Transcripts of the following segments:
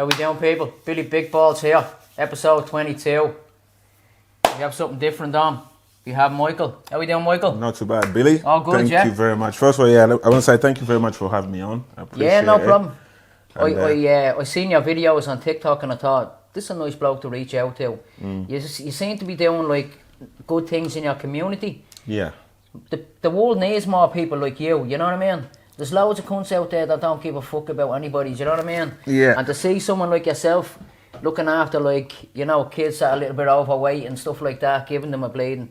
How we doing, people? Billy Big Balls here, episode 22. We have something different on. We have Michael. How we doing, Michael? Not too bad, Billy. All good, Thank you very much. First of all, I want to say thank you very much for having me on. I appreciate Yeah, no it. problem. I seen your videos on TikTok and I thought, this is a nice bloke to reach out to. You seem to be doing like good things in your community. Yeah. The world needs more people like you know what I mean? There's loads of cunts out there that don't give a fuck about anybody, you know what I mean? Yeah. And to see someone like yourself looking after, like, you know, kids that are a little bit overweight and stuff like that, giving them a bit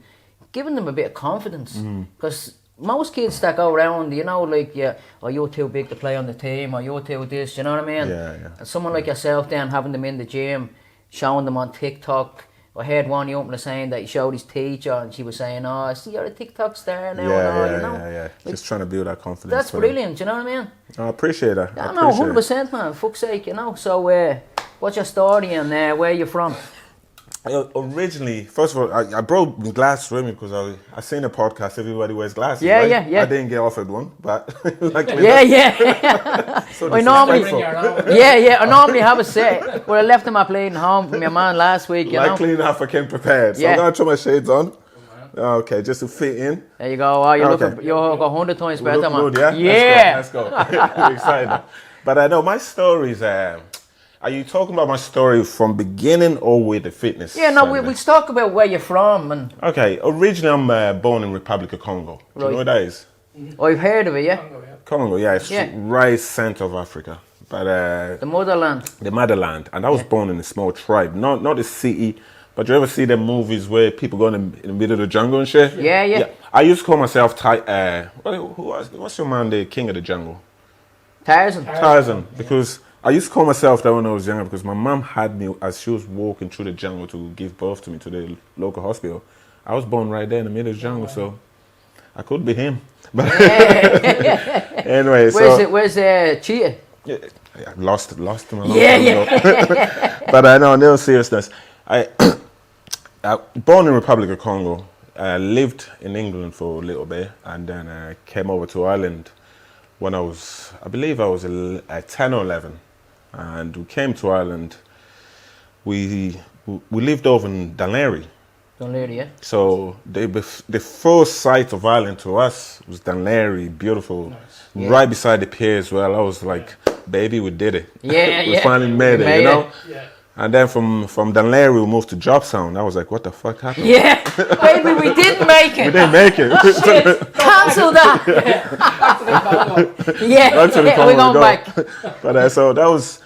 of confidence. Because most kids that go around, you know, like, you're too big to play on the team, or you're too this, you know what I mean? Yeah. And someone like yourself then, having them in the gym, showing them on TikTok. I heard one young saying that he showed his teacher and she was saying, oh, I see you're a TikTok star now. Yeah. Like, just trying to build that confidence. that's brilliant, you know what I mean? I appreciate that. I know, 100%, man. Fuck's sake, you know. So, what's your story and where are you from? Originally, first of all, I brought glass swimming because I seen a podcast, everybody wears glasses. Yeah, right? yeah. I didn't get offered one, but so I normally have a set. Well, I left them at playing home from your man last week, you know. clean up, I came prepared. So I'm going to throw my shades on. Okay, just to fit in. There you go. Oh, you look 100 times better, man. Good, yeah? Let's go. I'm excited. But I know my stories. Are you talking about my story from beginning or with the fitness? Yeah, no, we'll talk about where you're from. And okay, originally I'm born in Republic of Congo. Do you know what that is? I've heard of it, yeah. Congo, yeah, it's right center of Africa. But the motherland. The motherland. And I was born in a small tribe, not a city. But you ever see them movies where people go in the middle of the jungle and shit? Yeah. I used to call myself what's your man, the king of the jungle? Tarzan, because I used to call myself that when I was younger because my mom had me as she was walking through the jungle to give birth to me to the local hospital. I was born right there in the middle of the jungle, so I could be him. But anyway, where's Cheetah? Yeah, I lost him a long time ago. But I know, in all seriousness, I born in Republic of Congo. I lived in England for a little bit, and then I came over to Ireland when I believe I was 10 or 11. And we came to Ireland. We lived over in Dunleary. Dunleary, yeah. So the first sight of Ireland to us was Dunleary, beautiful, right beside the pier as well. I was like, baby, we did it. We finally made it, you know? Yeah. And then from Dunleary we moved to Jobstown. I was like, what the fuck happened? Yeah, baby, we didn't make it. We didn't make it. Shit, cancel that. We're going back. But so that was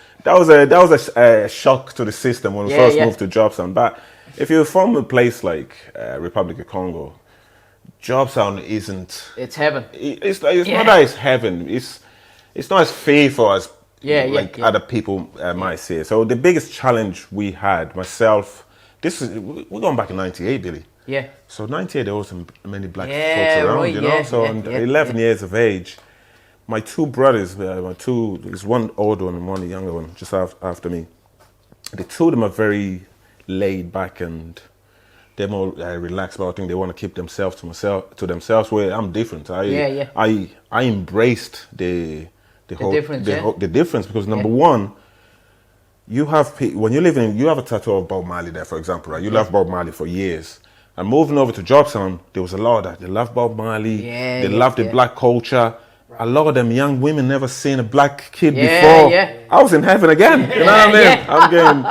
a shock to the system when we first moved to Jobstown. But if you're from a place like Republic of Congo, Jobstown isn't. It's heaven. It's not that it's heaven. It's not as faithful as other people might say. So the biggest challenge we had, myself, we're going back in '98, Billy. Yeah. So '98 there wasn't many black folks around, you know. So 11 years of age, my two brothers, there's one older one and one younger one, just after me. The two of them are very laid back and they're more relaxed about things. They want to keep themselves to themselves. Where I'm different. I embraced the difference because number one, you have when you have a tattoo of Bob Marley there, for example, right? You love Bob Marley for years, and moving over to Jobstown, there was a lot of that. They love Bob Marley, they love the black culture. A lot of them young women never seen a black kid before. I was in heaven again. You know what I mean? I'm getting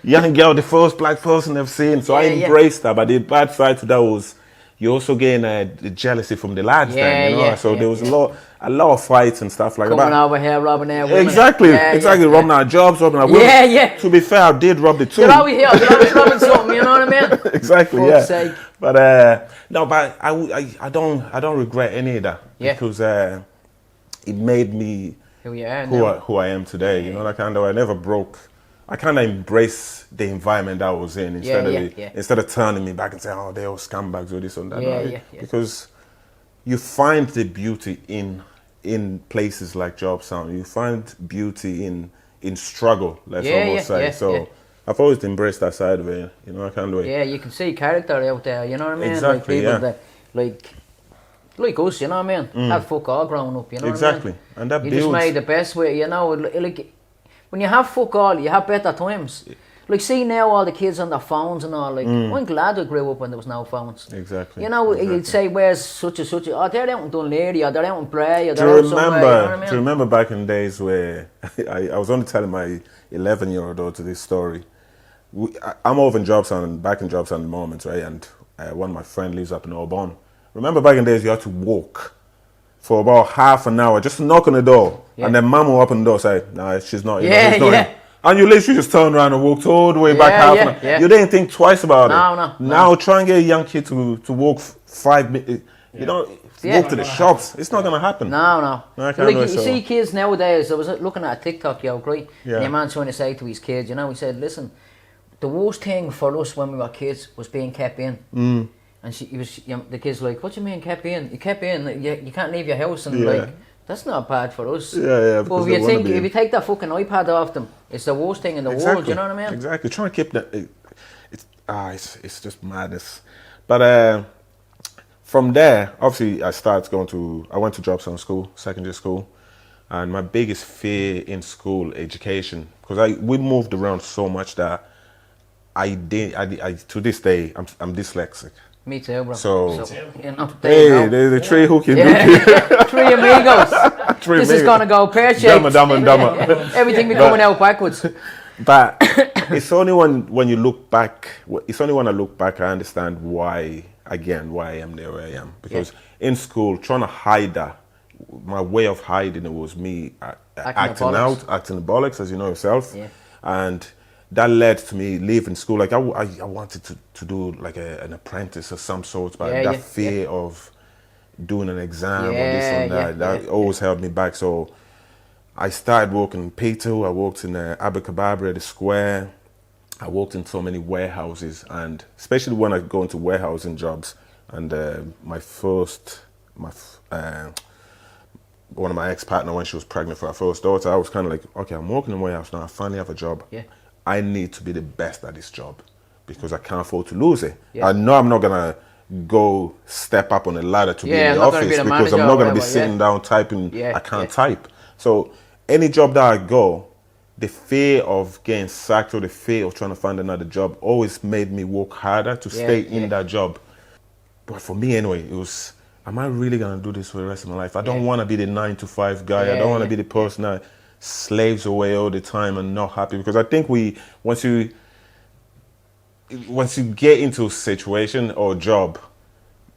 young girl, the first black person they've seen. So I embraced that. But the bad side to that was you also gain the jealousy from the lads then, you know. So there was a lot of fights and stuff like that. Coming over here, robbing our women. Exactly. Robbing our jobs, robbing our women. To be fair, I did rob the two. They're always here. They're always robbing something. You know what I mean? Exactly. For sake. But no, but I don't regret any of that because it made me who I am today. You know, like I never broke. I kind of embrace the environment I was in instead of turning me back and saying, "Oh, they're all scumbags or this or that." Because you find the beauty in places like Jobstown. You find beauty in struggle. Let's almost say so. I've always embraced that side of it, you know, I kind of way. Yeah, you can see character out there, you know what I mean? Exactly, like people that, like us, you know what I mean? Had fuck all growing up, you know what I mean? And that you builds. just made the best way, you know, like, when you have fuck all, you have better times. Like, see now all the kids on their phones and all, like, I'm glad I grew up when there was no phones. Exactly. You know, you'd say, where's such and such, oh, they're out in Dunleary, or they're out in Bray, or do they're you out somewhere, remember, you know what I mean? Do you remember back in the days where, I was only telling my 11-year-old daughter this story. I'm over in Jobson, back in Jobson at the moment, right, and one of my friends lives up in Aubon. Remember back in the days you had to walk for about half an hour, just to knock on the door, and then mum will open the door and say, no, she's not here, he's not here. And you literally just turned around and walked all the way back half an hour. Yeah. You didn't think twice about it. No. Now try and get a young kid to walk 5 minutes. You don't walk to the shops. It's not going to happen. No. Like, you see kids nowadays, I was looking at a TikTok, right? And your man trying to say to his kids, you know, he said, listen, the worst thing for us when we were kids was being kept in. And the kids like, what do you mean kept in? You kept in, you can't leave your house, and like, that's not bad for us. But if you take that fucking iPad off them, it's the worst thing in the world. You know what I mean? Exactly. Trying to keep that. It's just madness. But from there, obviously, I went to Jobson school, secondary school, and my biggest fear in school, education, because we moved around so much that I to this day I'm dyslexic. Me too, bro. So you know, hey, there's a tree hooking. Three amigos. This is gonna go pear-shaped. Dumb. Everything be coming out backwards. But it's only when you look back. It's only when I look back I understand why I am there where I am. Because in school, trying to hide that, my way of hiding it was me acting the bollocks, as you know yourself, and that led to me leaving school. Like I wanted to do like an apprentice of some sort, but that fear of doing an exam or this and that always held me back. So I started working in P2. I worked in Abacababra, the Square. I worked in so many warehouses, and especially when I go into warehousing jobs. And one of my ex-partner, when she was pregnant for her first daughter, I was kind of like, okay, I'm working in a warehouse now. I finally have a job. I need to be the best at this job because I can't afford to lose it. I know I'm not gonna go step up on the ladder to be in the office because I'm not gonna be sitting down typing. I can't type. So any job that I go, the fear of getting sacked or the fear of trying to find another job always made me work harder to stay in that job. But for me anyway, it was, am I really gonna do this for the rest of my life? I don't want to be the 9-to-5 guy. I don't want to be the person that slaves away all the time and not happy, because I think once you get into a situation or a job,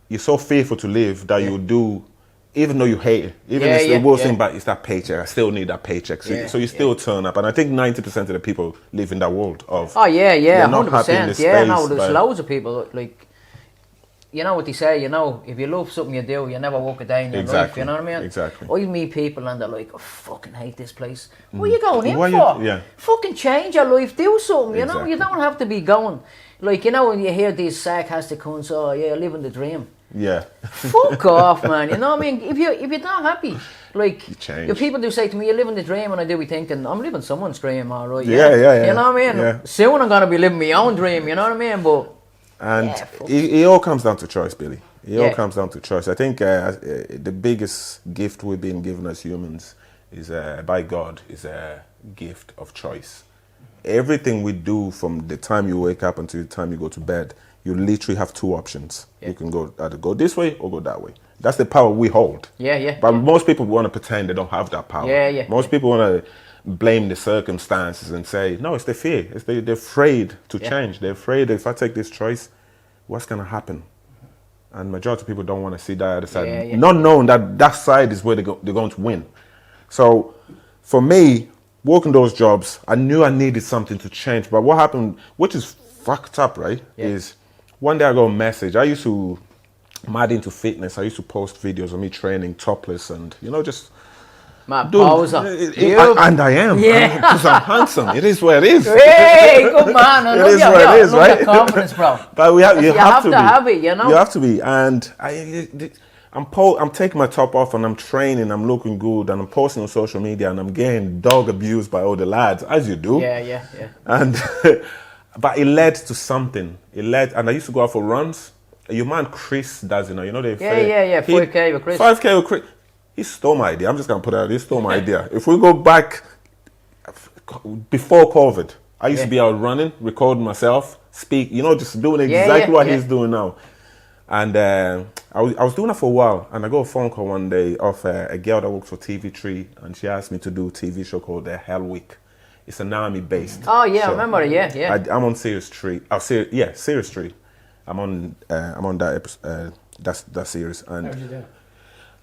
you're so fearful to live that you'll do, even though you hate it, even if it's the worst thing, but it's that paycheck. I still need that paycheck, so you still turn up. And I think 90% of the people live in that world of they're not 100%. Happy in this space, no, there's loads of people like. You know what they say, you know, if you love something you do, you never walk a day in your life, you know what I mean? Exactly. I meet people and they're like, I fucking hate this place. What are you going in for? Fucking change your life, do something, you know? You don't have to be going. Like, you know, when you hear these sarcastic cunts, oh yeah, living the dream. Fuck off, man, you know what I mean? If you're not happy, like, if people do say to me, you're living the dream, and I do be thinking, I'm living someone's dream, alright. You know what I mean? Soon I'm going to be living my own dream, you know what I mean? But and it all comes down to choice, Billy. It all comes down to choice. I think the biggest gift we've been given as humans is by God is a gift of choice. Everything we do from the time you wake up until the time you go to bed, you literally have two options. You can either go this way or go that way. That's the power we hold. But most people want to pretend they don't have that power. Most people want to blame the circumstances and say, no, it's the fear. They're afraid to change. They're afraid if I take this choice, what's going to happen? And majority of people don't want to see that other side, not knowing that side is where they're going to win. So for me, working those jobs, I knew I needed something to change. But what happened, which is fucked up, right, is one day I got a message. I used to, mad into fitness. I used to post videos of me training topless and, you know, just... And I am. Because I'm handsome. It is what it is. Hey, good man. It is what it is, right? Confidence, bro. But you have to have it, you know? You have to be. And I'm taking my top off and I'm training. I'm looking good and I'm posting on social media and I'm getting dog abused by all the lads, as you do. Yeah. And but it led to something. And I used to go out for runs. Your man Chris does, you know. Yeah. 5K with Chris. 5K with Chris. He stole my idea. I'm just going to put it out. He stole my idea. If we go back before COVID. I used to be out running, recording myself, speak, just doing exactly what he's doing now. And I was doing that for a while, and I got a phone call one day of a girl that works for TV3, and she asked me to do a TV show called Hell Week. It's an army-based Oh, yeah, show. I remember it, yeah. I'm on Series 3. Series 3. I'm on that episode, that series. And how did you do?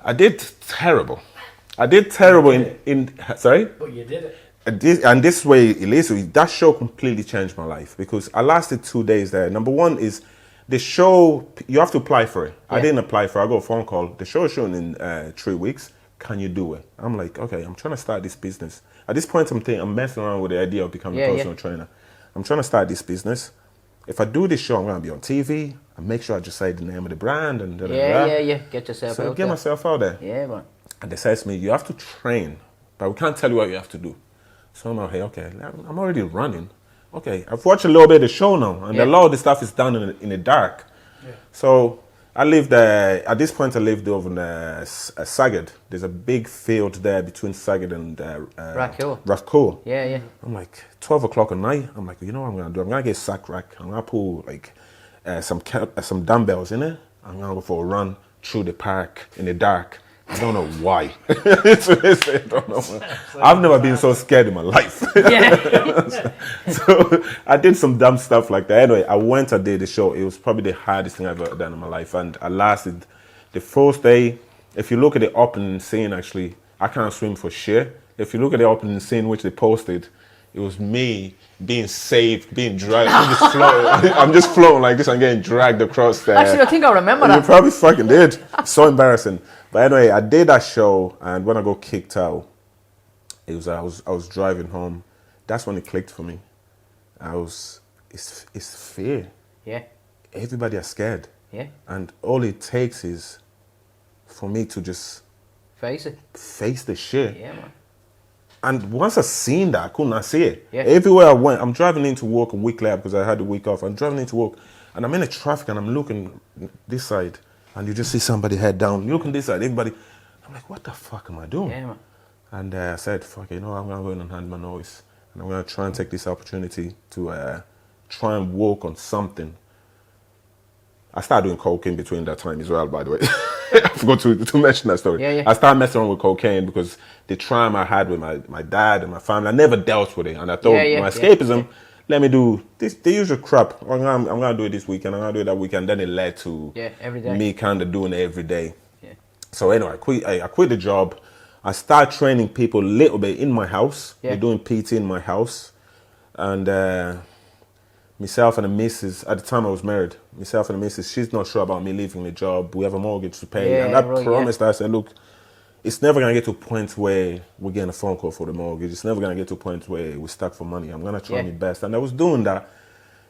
I did terrible. Sorry? But you did it. And this way, Elisa, that show completely changed my life because I lasted 2 days there. Number one is the show, you have to apply for it. Yeah. I didn't apply for it. I got a phone call. The show is showing in 3 weeks. Can you do it? I'm like, okay, I'm trying to start this business. At this point, I'm messing around with the idea of becoming a personal trainer. I'm trying to start this business. If I do this show, I'm going to be on TV. And make sure I just say the name of the brand. And Get yourself out there. So get myself out there. Yeah, man. And they said to me, you have to train, but we can't tell you what you have to do. So I'm like, hey, okay, I'm already running. Okay, I've watched a little bit of the show now, and a lot of the stuff is done in the dark. Yeah. So I lived at this point I lived over in Saggett. There's a big field there between Saggett and Rathcoole. Yeah. I'm like, 12 o'clock at night, I'm like, you know what I'm going to do? I'm going to get a sack rack. I'm going to pull like some dumbbells in it. I'm going to go for a run through the park in the dark. I don't know why. I don't know why. I've never been so scared in my life. Yeah. So I did some dumb stuff like that. Anyway, I did the show. It was probably the hardest thing I've ever done in my life. And I lasted the first day. If you look at the opening scene, actually, I can't swim for shit. If you look at the opening scene, which they posted, it was me being saved, being dragged. I'm just floating like this. I'm getting dragged across there. Actually, I think I remember that. You probably fucking did. So embarrassing. But anyway, I did that show, and when I got kicked out, I was driving home. That's when it clicked for me. It's fear. Yeah. Everybody is scared. Yeah. And all it takes is for me to just face the shit. Yeah, man. And once I seen that, I could not see it. Yeah. Everywhere I went, I'm driving into work a week later because I had the week off. I'm driving into work, and I'm in the traffic, and I'm looking this side. And you just see somebody head down. You look on this side, everybody. I'm like, what the fuck am I doing? Yeah, man. And I said, fuck it, I'm going to go in and hand my notice. And I'm going to try and take this opportunity to try and work on something. I started doing cocaine between that time as well, by the way. I forgot to mention that story. Yeah. I started messing around with cocaine because the trauma I had with my dad and my family, I never dealt with it. And I thought my escapism, let me do the usual crap. I'm going to do it this weekend. I'm going to do it that weekend. Then it led to every day. Me kind of doing it every day. Yeah. So anyway, I quit the job. I started training people a little bit in my house. We're doing PT in my house. And myself and the missus, at the time I was married, myself and the missus, she's not sure about me leaving the job. We have a mortgage to pay. And I promised her, I said, look, it's never going to get to a point where we're getting a phone call for the mortgage. It's never going to get to a point where we're stuck for money. I'm going to try my best. And I was doing that.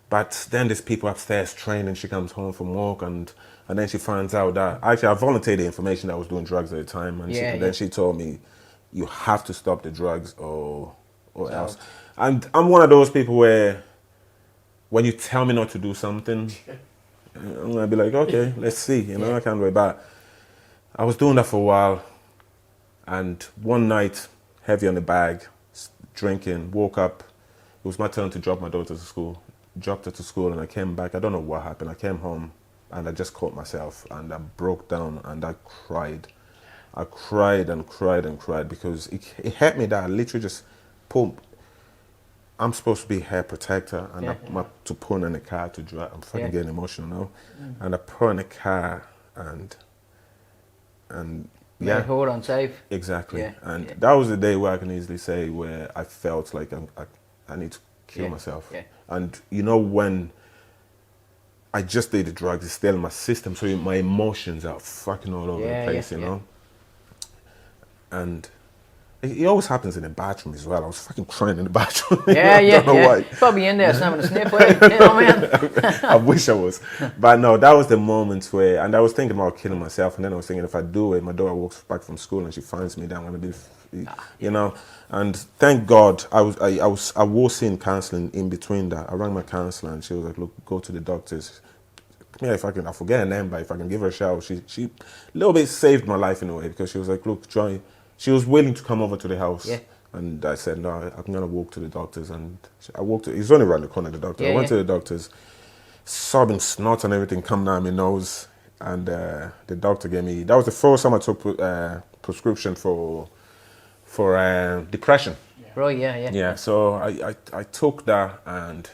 But then there's people upstairs training. She comes home from work and then she finds out that, actually I volunteered the information that I was doing drugs at the time. And then she told me, you have to stop the drugs or else. And I'm one of those people where when you tell me not to do something, I'm going to be like, okay, let's see. I can't wait back. I was doing that for a while. And one night, heavy on the bag, drinking, woke up. It was my turn to drop my daughter to school. Dropped her to school and I came back. I don't know what happened. I came home and I just caught myself and I broke down and I cried. I cried and cried and cried because it hit me that I literally just pulled. I'm supposed to be hair protector and to put in the car to drive. I'm fucking getting emotional now. And I put in the car and hold on safe. Exactly. That was the day where I can easily say where I felt like I need to kill myself. Yeah. And when I just did the drugs, it's still in my system, so my emotions are fucking all over the place, you know? And it always happens in the bathroom as well. I was fucking crying in the bathroom. I don't know why. Probably in there snapping a snip, man. I wish I was. But no, that was the moment where, and I was thinking about killing myself, and then I was thinking if I do it, my daughter walks back from school and she finds me, then I'm going to be, And thank God, I was seeing counselling in between that. I rang my counsellor and she was like, look, go to the doctors. I forget her name, but if I can give her a shout, she a little bit saved my life in a way because she was like, look, Johnny, she was willing to come over to the house And I said, no, I'm going to walk to the doctors. And I walked to, he's only around the corner, the doctor. I went to the doctors, sobbing snot and everything come down my nose. And the doctor gave me, that was the first time I took prescription for depression. Right, yeah. Yeah, so I took that and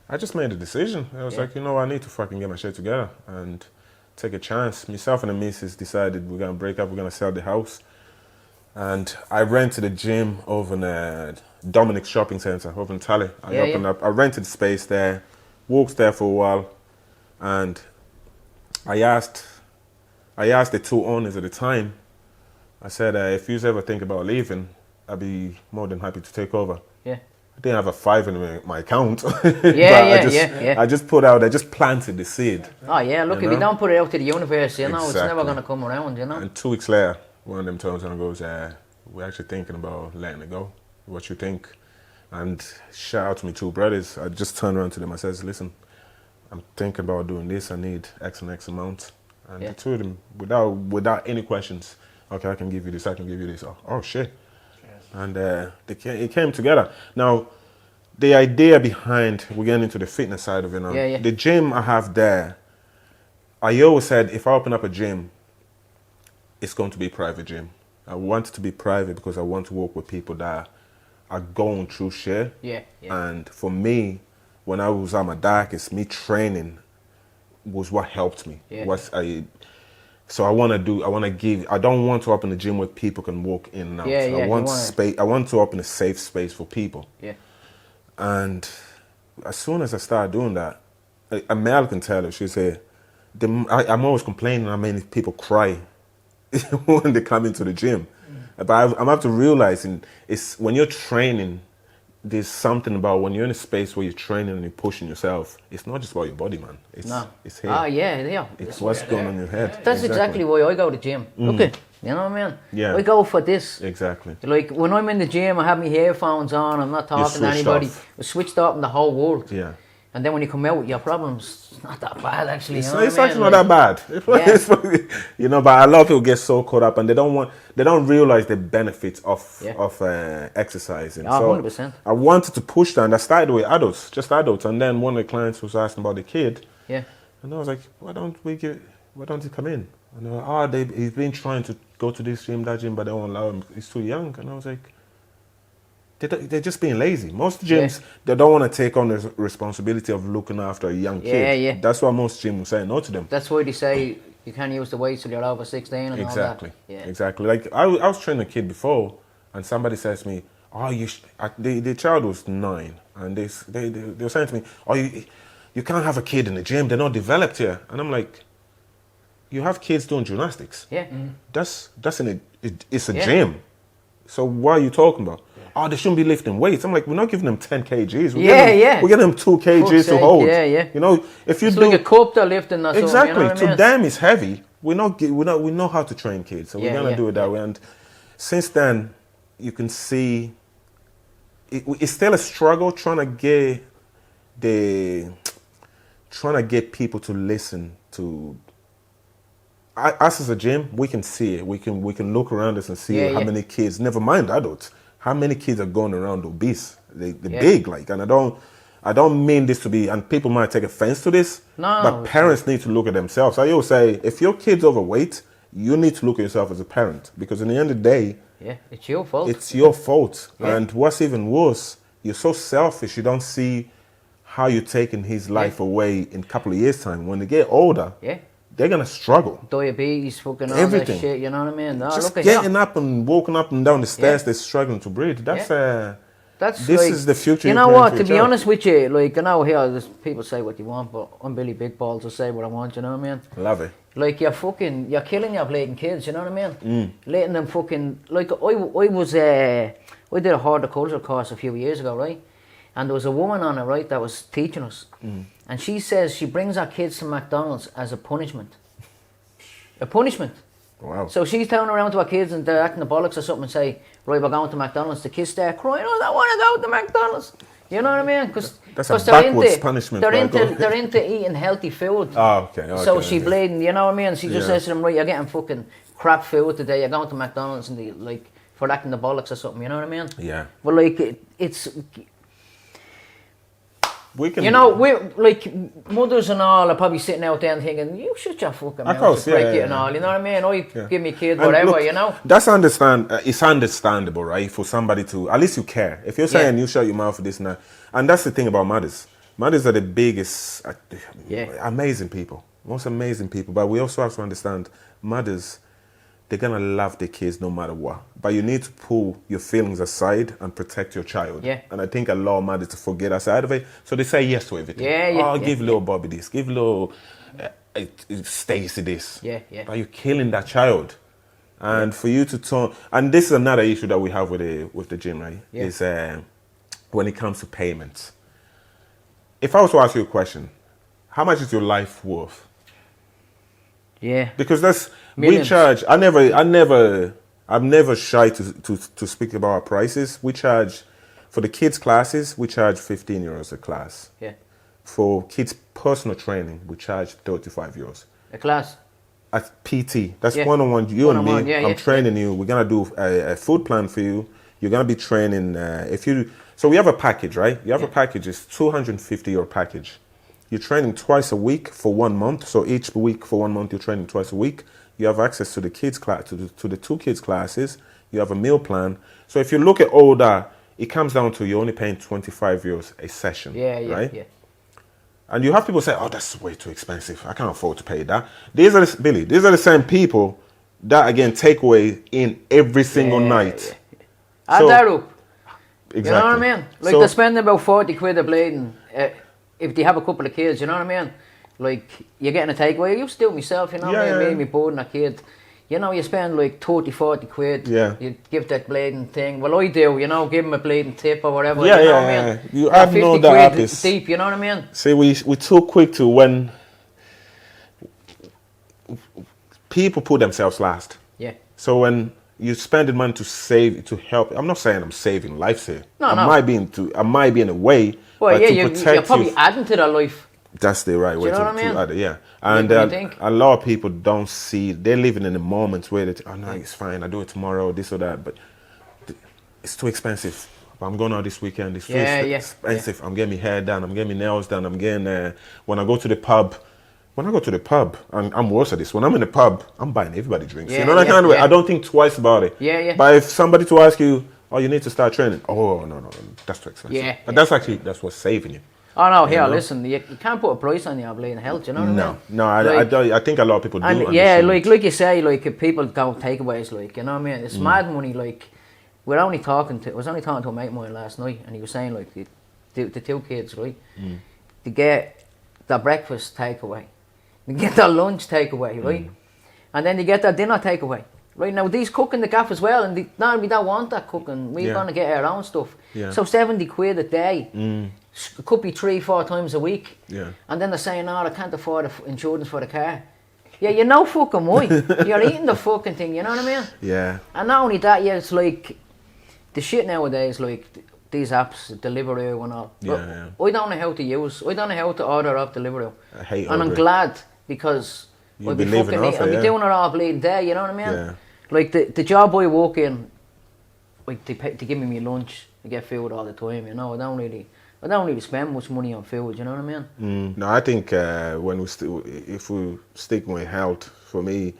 I just made a decision. I was like, you know, I need to fucking get my shit together and take a chance. Myself and the missus decided we're going to break up, we're going to sell the house. And I rented a gym over in Dominic's shopping centre over in Tally. I rented space there, walked there for a while, and I asked the two owners at the time, I said, if you ever think about leaving, I'd be more than happy to take over. Yeah. I didn't have a $5 in my account. I just put out, I just planted the seed. Oh yeah, look, if you don't put it out to the universe, you know, it's never going to come around, you know. And 2 weeks later, one of them turns around and goes, we're actually thinking about letting it go. What you think? And shout out to my 2 brothers. I just turned around to them. I says, listen, I'm thinking about doing this. I need X and X amount. And the 2 of them, without any questions, okay, I can give you this, I can give you this. Oh shit. Yes. And it came together. Now, the idea behind, we're getting into the fitness side of it now. The gym I have there, I always said, if I open up a gym, it's going to be a private gym. I want it to be private because I want to work with people that are going through shit. And for me, when I was at my darkest, me training was what helped me. So I want to give, I don't want to open a gym where people can walk in and out. I want to open a safe space for people. And as soon as I started doing that, Mel can tell her, she'll say, I'm always complaining how many people cry when they come into the gym. But I'm up to realizing it's when you're training, there's something about when you're in a space where you're training and you're pushing yourself, it's not just about your body, man. It's here. It's what's going on in your head. That's exactly why I go to the gym. Look at, you know what I mean? Yeah. I go for this. Exactly. Like when I'm in the gym, I have my earphones on, I'm not talking to anybody. I switched off in the whole world. Yeah. And then when you come out with your problems, it's not that bad actually. It's actually not that bad. You know, but a lot of people get so caught up and they don't realize the benefits of exercising. So 100%. I wanted to push that, and I started with just adults. And then one of the clients was asking about the kid. Yeah. And I was like, why don't he come in? And he's been trying to go to this gym, that gym, but they won't allow him. He's too young. And I was like, they're just being lazy. Most gyms, they don't want to take on the responsibility of looking after a young kid. That's why most gyms will say no to them. That's why they say you can't use the weights till you're over 16 and all that. Exactly. Like I was training a kid before, and somebody says to me, the child was 9, and they were saying to me, you can't have a kid in the gym, they're not developed here. And I'm like, you have kids doing gymnastics. Yeah. It's a gym. So what are you talking about? They shouldn't be lifting weights. I'm like, we're not giving them 10 kgs. We're giving them 2 kgs to hold. You know, if you it's like a cup they're lifting. Or exactly. You know to them, it's heavy. We know how to train kids, so we're gonna do it that way. And since then, you can see it's still a struggle trying to get people to listen to. Us as a gym, we can see it. We can look around us and see how many kids. Never mind adults. How many kids are going around obese? They're big, like, and I don't mean this to be, and people might take offense to this, but parents need to look at themselves. I always say, if your kid's overweight, you need to look at yourself as a parent, because in the end of the day, it's your fault. It's your fault. And what's even worse, you're so selfish, you don't see how you're taking his life away in a couple of years' time. When they get older, they're going to struggle. Diabetes, fucking all that shit, you know what I mean? Just getting up and walking up and down the stairs, they're struggling to breathe. This is the future. You know what, to be honest with you, like, I know here, people say what you want, but I'm Billy Big Balls, I say what I want, you know what I mean? Love it. Like, you're killing your bleeding kids, you know what I mean? Letting them fucking, like, I did a horticulture course a few years ago, right? And there was a woman on it, right, that was teaching us. And she says she brings her kids to McDonald's as a punishment. A punishment. Wow. So she's turning around to her kids and they're acting the bollocks or something and say, right, we're going to McDonald's. The kids start crying, I don't want to go to McDonald's. You know what I mean? That's a backwards punishment. They're into eating healthy food. Oh, okay. So she bleeding, you know what I mean? She just says to them, right, you're getting fucking crap food today. You're going to McDonald's and they, like, for acting the bollocks or something, you know what I mean? Yeah. But like, it's... We can, you know, we're like mothers and all are probably sitting out there and thinking, you shut your fucking mouth, course, and all, you know what I mean? Give me kid, whatever, look, you know? That's it's understandable, right? For somebody to, at least you care. If you're saying you shut your mouth for this and that, and that's the thing about mothers. Mothers are the biggest, amazing people, most amazing people. But we also have to understand, mothers, they're gonna love their kids no matter what. But you need to pull your feelings aside and protect your child. Yeah. And I think a lot of mothers to forget that side of it. So they say yes to everything. Give little Bobby this, give little Stacy this. But you're killing that child. And for you to turn, and this is another issue that we have with the gym, right? Is when it comes to payments. If I was to ask you a question, how much is your life worth? Yeah. Because that's millions. We charge. I'm never shy to speak about our prices. We charge for the kids classes. We charge €15 a class. Yeah. For kids personal training, we charge €35. A class. At PT, that's one-on-one. You and me. I'm training you. We're gonna do a food plan for you. You're gonna be training. So we have a package, right? You have a package. It's €250 package. You're training twice a week for 1 month. So each week for 1 month, you're training twice a week. You have access to the kids class, to the 2 kids classes. You have a meal plan. So if you look at all that, it comes down to you're only paying €25 a session. Right? Yeah. And you have people say, "Oh, that's way too expensive. I can't afford to pay that." These are the same people that again take away in every single night. Add that up. Exactly. You know what I mean? Like they're spending about 40 quid a blading. If they have a couple of kids, you know what I mean? Like, you're getting a takeaway. I used to do it myself, you know what I mean? Me boarding a kid. You know, you spend like 30, 40 quid. Yeah. You give that blading thing. Well, I do, you know, give them a blading tip or whatever. Yeah, you know what I mean? You have 50 no quid doubt. deep, you know what I mean? See, we're too quick to when people put themselves last. Yeah. So when you're spending money to save, to help, I'm not saying I'm saving lives here. I might be in a way. Well, yeah, you're probably adding to their life. That's the right way to add it, yeah. And a lot of people don't see, they're living in the moments where they, no, it's fine, I do it tomorrow, this or that, but it's too expensive. I'm going out this weekend, it's expensive. I'm getting my hair done, I'm getting my nails done, I'm getting, when I go to the pub, and I'm worse at this, when I'm in the pub, I'm buying everybody drinks. You know that kind of way? I don't think twice about it. But if somebody to ask you, oh, you need to start training, oh, no, that's too expensive. But that's what's saving you. Oh no, here, listen, you can't put a price on your bleeding health, you know what I mean? No, I think a lot of people do. And yeah, like you say, like if people go takeaways, like, you know what I mean? It's mad money, like, I was only talking to a mate of mine last night, and he was saying, like, the 2 kids, right? They get their breakfast takeaway, they get their lunch takeaway, right? And then they get their dinner takeaway. Right now, these cook in the gaff as well, and we don't want that cooking. We're gonna get our own stuff. So 70 quid a day. It could be 3-4 times a week. And then they're saying, "No, I can't afford the insurance for the car." Yeah, you know fucking why. You're eating the fucking thing. You know what I mean? Yeah. And not only that, it's like the shit nowadays, like these apps, Deliveroo and all. I don't know how to use. I don't know how to order off Deliveroo. I hate. And I'm glad because I'll be doing it all bleeding day. You know what I mean? Yeah. Like the job I work in, like they give me my lunch, I get food all the time. You know, I don't really spend much money on food. You know what I mean? No, I think if we stick with health, for me,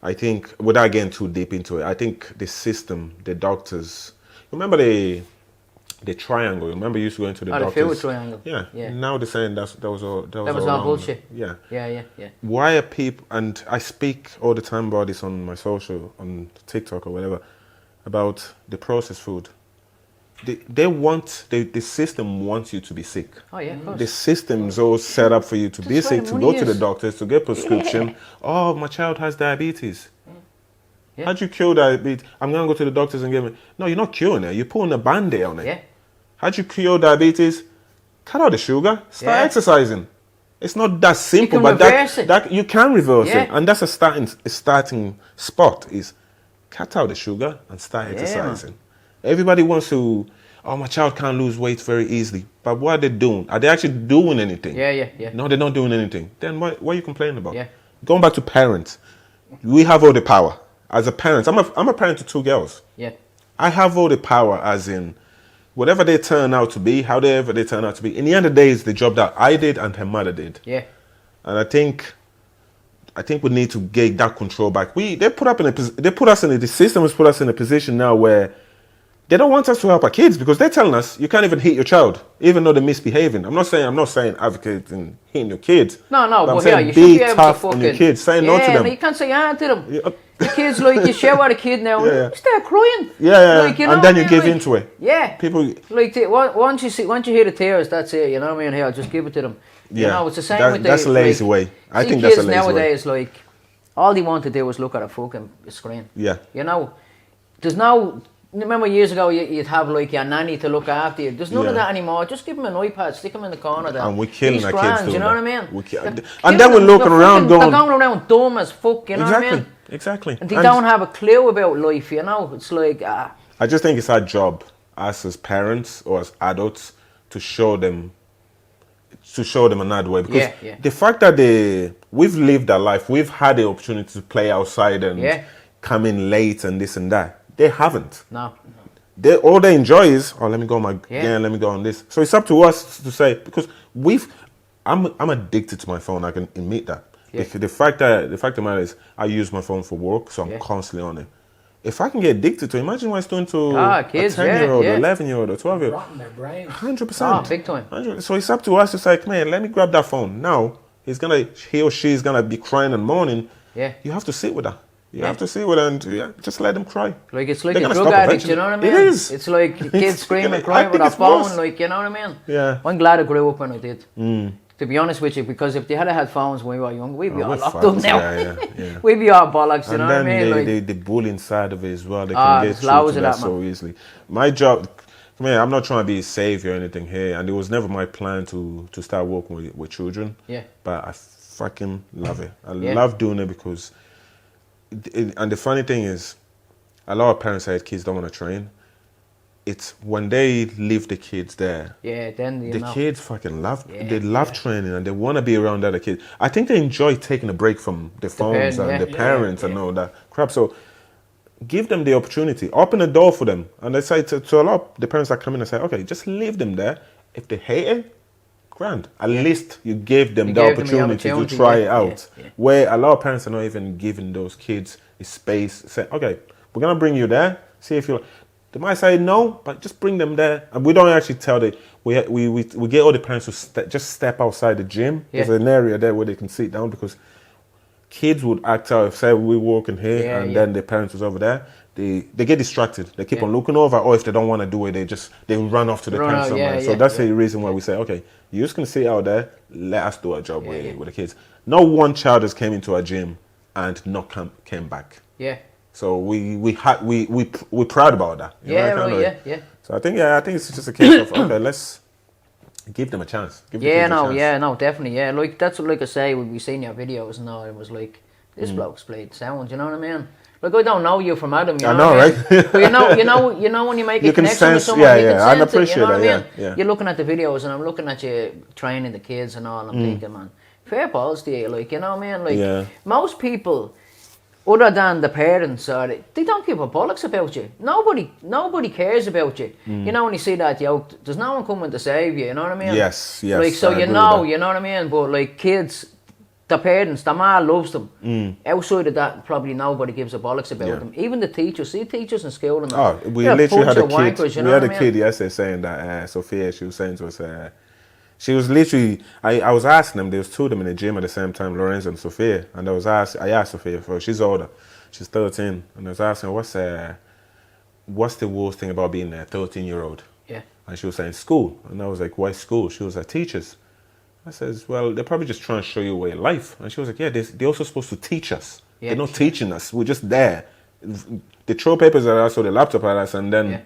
I think without getting too deep into it, I think the system, the doctors. Remember the triangle. Remember you used to go into the doctors. The food triangle. Yeah. Now they're saying that was all bullshit. Yeah. Yeah. Why are people? And I speak all the time about this on my social, on TikTok or whatever, about the processed food. The system wants you to be sick. Oh yeah, of course. The system's all set up for you to be sick, to go to the doctors, to get prescription. Oh, my child has diabetes. Yeah. How'd you cure diabetes? I'm going to go to the doctors and give me... No, you're not curing it. You're putting a Band-Aid on it. Yeah. How'd you cure diabetes? Cut out the sugar. Start exercising. It's not that simple, but that you can reverse it. And that's a starting spot is cut out the sugar and start exercising. Everybody wants to... Oh, my child can't lose weight very easily. But what are they doing? Are they actually doing anything? Yeah. No, they're not doing anything. Then what are you complaining about? Yeah. Going back to parents. We have all the power. As a parent, I'm a parent to 2 girls. Yeah. I have all the power, as in, whatever they turn out to be, however they turn out to be. In the end of the day, it's the job that I did and her mother did. Yeah. And I think we need to get that control back. The system has put us in a position now where they don't want us to help our kids because they're telling us you can't even hit your child, even though they're misbehaving. I'm not saying advocating hitting your kids. No, but but saying you should be able tough to on your kids, say no to them. Yeah, you can't say to them. Yeah. The kids, like, you shower a kid now, you start crying. Yeah. Like, you know and then you I mean? give like, into it. Yeah. People. Like, once you hear the tears, that's it, you know what I mean? Here, just give it to them. You know, it's the same with the... That's a lazy way. I think that's a lazy way. Kids nowadays, like, all they want to do is look at a fucking screen. Yeah. You know, there's no... Remember years ago you'd have like your nanny to look after you. There's none of that anymore. Just give them an iPad, stick them in the corner there. And we're killing our kids doing you know that. what I mean? And then we're looking around going... They're going around dumb as fuck, you know what I mean? Exactly. And they don't have a clue about life, you know? It's like... I just think it's our job as parents or as adults to show them another way. Because the fact that we've lived our life, we've had the opportunity to play outside and come in late and this and that. They haven't. No. All they enjoy is, let me go on my game, let me go on this. So it's up to us to say, because I'm addicted to my phone. I can admit that. Yeah. The fact of the matter is, I use my phone for work, so I'm constantly on it. If I can get addicted to it, imagine what it's doing to kids, a 10-year-old, 11-year-old, or 12-year-old. Rotting their brain. 100%. Oh, big time. 100%. So it's up to us to say, man, let me grab that phone. Now, he or she is going to be crying and mourning. Yeah. You have to sit with her. You have to sit with her and just let them cry. Like, it's like a drug addict, you know what I mean? It is. It's like kids screaming, crying with a phone, worse. Like, you know what I mean? Yeah. I'm glad I grew up when I did. To be honest with you, because if they had phones when we were young, we'd be all locked up now. Yeah. We'd be all bollocks, you know what I mean? And then the bullying side of it as well, they can get through to that so easily. My job, I'm not trying to be a savior or anything here, and it was never my plan to start working with children. Yeah. But I fucking love it. I love doing it because... And the funny thing is, a lot of parents say kids don't want to train. It's when they leave the kids there. Yeah, then the kids fucking love. They love training and they want to be around other kids. I think they enjoy taking a break from the phones and the parents and all that crap. So give them the opportunity. Open the door for them. And I say to a lot of the parents that come in and say, okay, just leave them there. If they hate it, grand. At least you gave them the opportunity to try it out. Where a lot of parents are not even giving those kids a space. Say, okay, we're gonna bring you there. See if you. They might say no, but just bring them there. And we don't actually tell them. We get all the parents to just step outside the gym. There's an area there where they can sit down because kids would act out. If say we're walking here and then the parents was over there. They get distracted. They keep on looking over, or if they don't want to do it, they run off to the parents somewhere. So that's the reason why we say, okay, you're just gonna sit out there. Let us do our job with the kids. No one child has came into our gym and not came back. Yeah. So we're proud about that. Yeah. So I think it's just a case of okay, let's give them a chance. Definitely. Yeah, like that's like I say, when we seen your videos and all, it was like this bloke's played sound. You know what I mean? Like I don't know you from Adam. You know right? But you know when you make a connection with someone, you can sense it. You know what I mean? You're looking at the videos, and I'm looking at you training the kids and all. And I'm thinking, man, fair balls to you. Like, you know what I mean? Like most people, other than the parents, they don't give a bollocks about you. Nobody cares about you. You know when you see that joke, there's no one coming to save you. You know what I mean? Yes. Like so, you know what I mean. But like kids. The parents, the ma loves them. Outside of that, probably nobody gives a bollocks about them. Even the teachers, see teachers in school and that. We literally had a kid. We had a kid yesterday saying that Sophia. She was saying to us, she was literally. I was asking them. There was two of them in the gym at the same time, Lorenzo and Sophia. And I asked Sophia for. She's older. She's 13, and I was asking her what's the worst thing about being a 13-year-old? Yeah. And she was saying school, and I was like, why school? She was like, teachers. I says, well, they're probably just trying to show you a way of life. And she was like, yeah, they're also supposed to teach us. Yeah, they're not teaching us. We're just there. They throw papers at us or the laptop at us, and then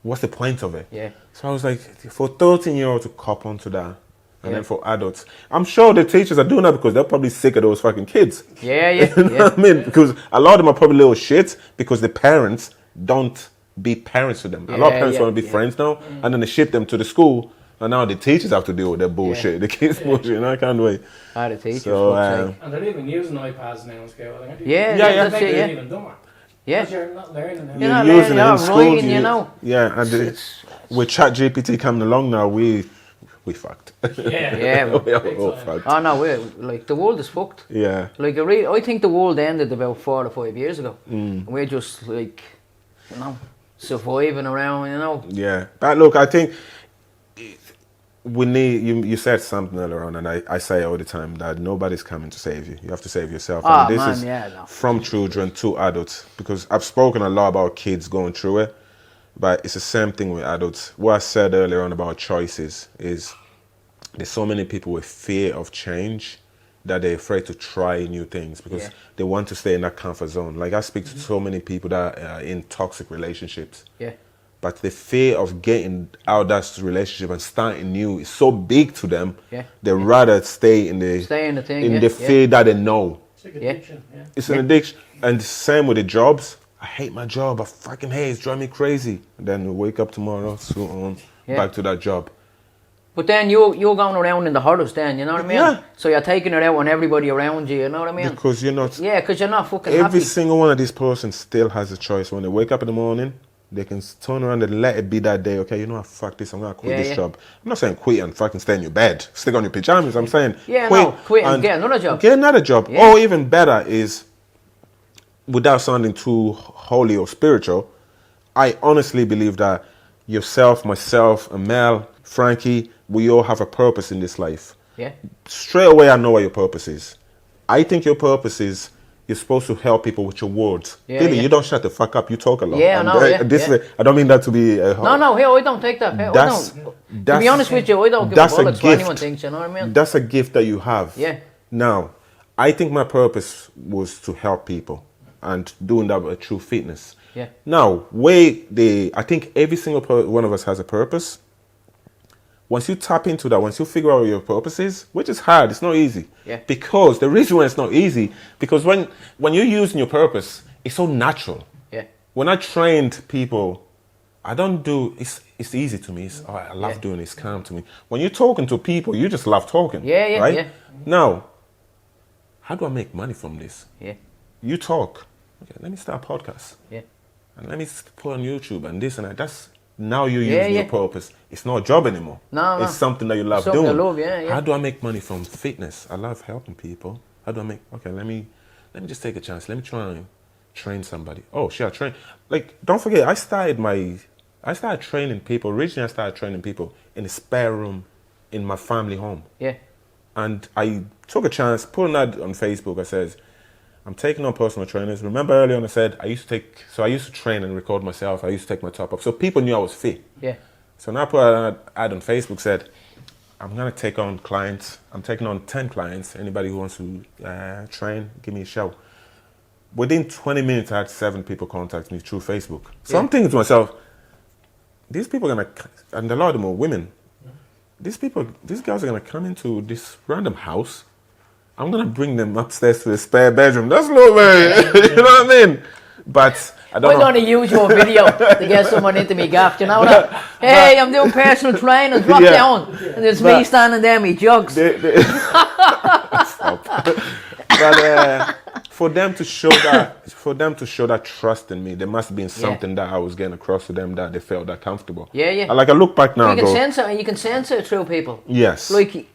what's the point of it? Yeah. So I was like, for 13-year-olds to cop onto that, and then for adults, I'm sure the teachers are doing that because they're probably sick of those fucking kids. Yeah. You know what I mean? Because a lot of them are probably little shit because the parents don't be parents to them. A lot of parents want to be friends now, and then they ship them to the school. And now the teachers have to deal with their bullshit, the kids' bullshit, and I can't wait. The teachers. So, and they're even using iPads now in school. Yeah. Even dumber. Yeah. Because you're not learning. You're using it in school. You know. Yeah, and with ChatGPT coming along now, we fucked. Yeah. We are all fucked. Oh no, like the world is fucked. Yeah. Like I think the world ended about 4 or 5 years ago. And we're just like, you know, surviving around, you know. Yeah, but look, I think we need. You said something earlier on, and I say all the time that nobody's coming to save you. You have to save yourself. Oh, and man, is from children to adults, because I've spoken a lot about kids going through it, but it's the same thing with adults. What I said earlier on about choices is there's so many people with fear of change that they're afraid to try new things because they want to stay in that comfort zone. Like I speak to so many people that are in toxic relationships. Yeah. But the fear of getting out of that relationship and starting new is so big to them. Yeah. They rather stay in the fear that they know. It's like addiction. Yeah. It's an addiction. And the same with the jobs. I hate my job. I fucking hate it. It's driving me crazy. And then we wake up tomorrow, suit on, back to that job. But then you're going around in the horrors then, you know what I mean? Yeah. So you're taking it out on everybody around you, you know what I mean? Because you're not... Yeah, because you're not fucking Every happy. single one of these persons still has a choice. When they wake up in the morning, they can turn around and let it be that day. Okay, you know what, fuck this, I'm going to quit this job. I'm not saying quit and fucking stay in your bed, stick on your pajamas. I'm saying quit and get another job. Get another job. Yeah. Or even better is, without sounding too holy or spiritual, I honestly believe that yourself, myself, Amel, Frankie, we all have a purpose in this life. Yeah. Straight away, I know what your purpose is. I think your purpose is you're supposed to help people with your words. Billy, you don't shut the fuck up. You talk a lot. Yeah, I know. I don't mean that to be... No, here, I don't take that. To be honest with you, I don't give a bollocks what anyone thinks, you know what I mean? That's a gift that you have. Yeah. Now, I think my purpose was to help people and doing that with true fitness. Yeah. Now, I think every single one of us has a purpose. Once you tap into that, once you figure out what your purpose is, which is hard, it's not easy. Yeah. Because the reason why it's not easy, because when you're using your purpose, it's so natural. Yeah. When I trained people, I don't do, it's easy to me. I love doing it, it's calm to me. When you're talking to people, you just love talking. Right? Yeah. Now, how do I make money from this? Yeah. You talk. Okay, let me start a podcast. Yeah. And let me put on YouTube and this and that. Now you're using your purpose. It's not a job anymore. No. It's something that you love something doing. I love, yeah. How do I make money from fitness? I love helping people. How do I make... Okay, let me just take a chance. Let me try and train somebody. Oh, shit, I train... Like, don't forget, I started training people. Originally, I started training people in a spare room in my family home. Yeah. And I took a chance, put an ad on Facebook. I said, I'm taking on personal trainers. Remember earlier on I said I used to train and record myself. I used to take my top off. So people knew I was fit. Yeah. So now I put an ad on Facebook, said, I'm going to take on clients. I'm taking on 10 clients. Anybody who wants to train, give me a shout. Within 20 minutes, I had 7 people contact me through Facebook. So I'm thinking to myself, these people are going to, and a lot of them are women. These guys are going to come into this random house. I'm going to bring them upstairs to the spare bedroom. That's no way. You know what I mean? But I don't know. We're going to use your video to get someone into me gaff. You know that? Hey, I'm doing personal training. Drop down. And there's me standing there, me jugs. But for them to show that trust in me, there must have been something that I was getting across to them that they felt that comfortable. Yeah. And like I look back now, you can sense it through people. Yes. Like,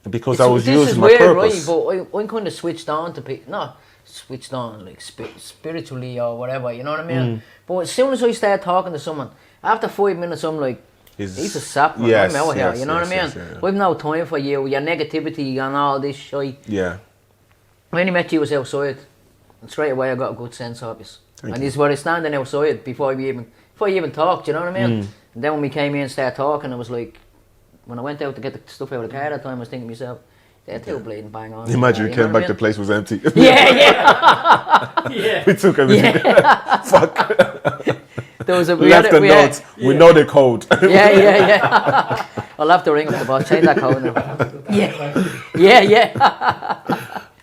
because I was using my purpose. This is weird, right? But I'm kind of switched on to people. Not switched on like spiritually or whatever. You know what I mean? But as soon as I start talking to someone, after 5 minutes, I'm like, he's a sap, man. I'm out here. You know what I mean? We've no time for you, your negativity and all this shit. Yeah. When I met you was outside, and straight away I got a good sense of it. And this is where I standing outside before you even talked. You know what I mean? And then when we came in and started talking, I was like. When I went out to get the stuff out of the car that time, I was thinking to myself, they're too bleeding bang on. Imagine you came back, the place was empty. Yeah. We took everything. Fuck. We left the notes. We know the code. Yeah. I'll have to ring up the boss, change that code now. Yeah.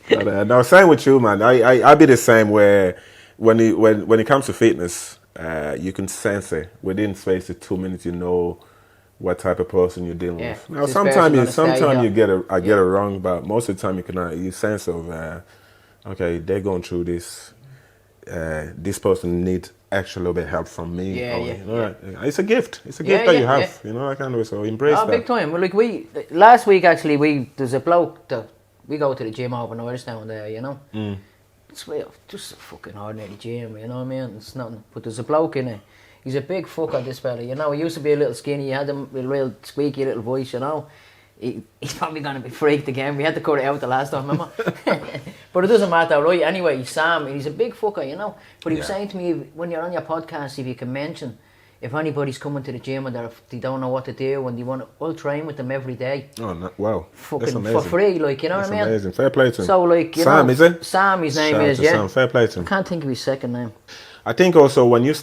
But, no, same with you, man. I be the same where when it comes to fitness, you can sense it. Within space of 2 minutes, you know what type of person you're dealing with. Now, sometimes you get it wrong, but most of the time you sense of, okay, they're going through this. this person needs extra little bit of help from me. Yeah. It's a gift. It's a gift that you have. You know, that kind of way. So embrace that. Big time. Well, like last week actually, there's a bloke that we go to the gym over in Irish down there, you know. It's just a fucking ordinary gym, you know what I mean? It's nothing. But there's a bloke in it. He's a big fucker, this fella, you know. He used to be a little skinny. He had a real squeaky little voice, you know. He's probably going to be freaked again. We had to cut it out the last time, remember? But it doesn't matter, right? Anyway, Sam, he's a big fucker, you know. But he was saying to me, when you're on your podcast, if you can mention, if anybody's coming to the gym and they don't know what to do and you want to, I'll train with them every day. Oh, wow. Fucking for free, like, you know what I mean? That's amazing. Fair play to him. So, like, you Sam, know, is it? Sam, his name Shout is, out to yeah. Sam. Fair play to him. I can't think of his second name. I think also when you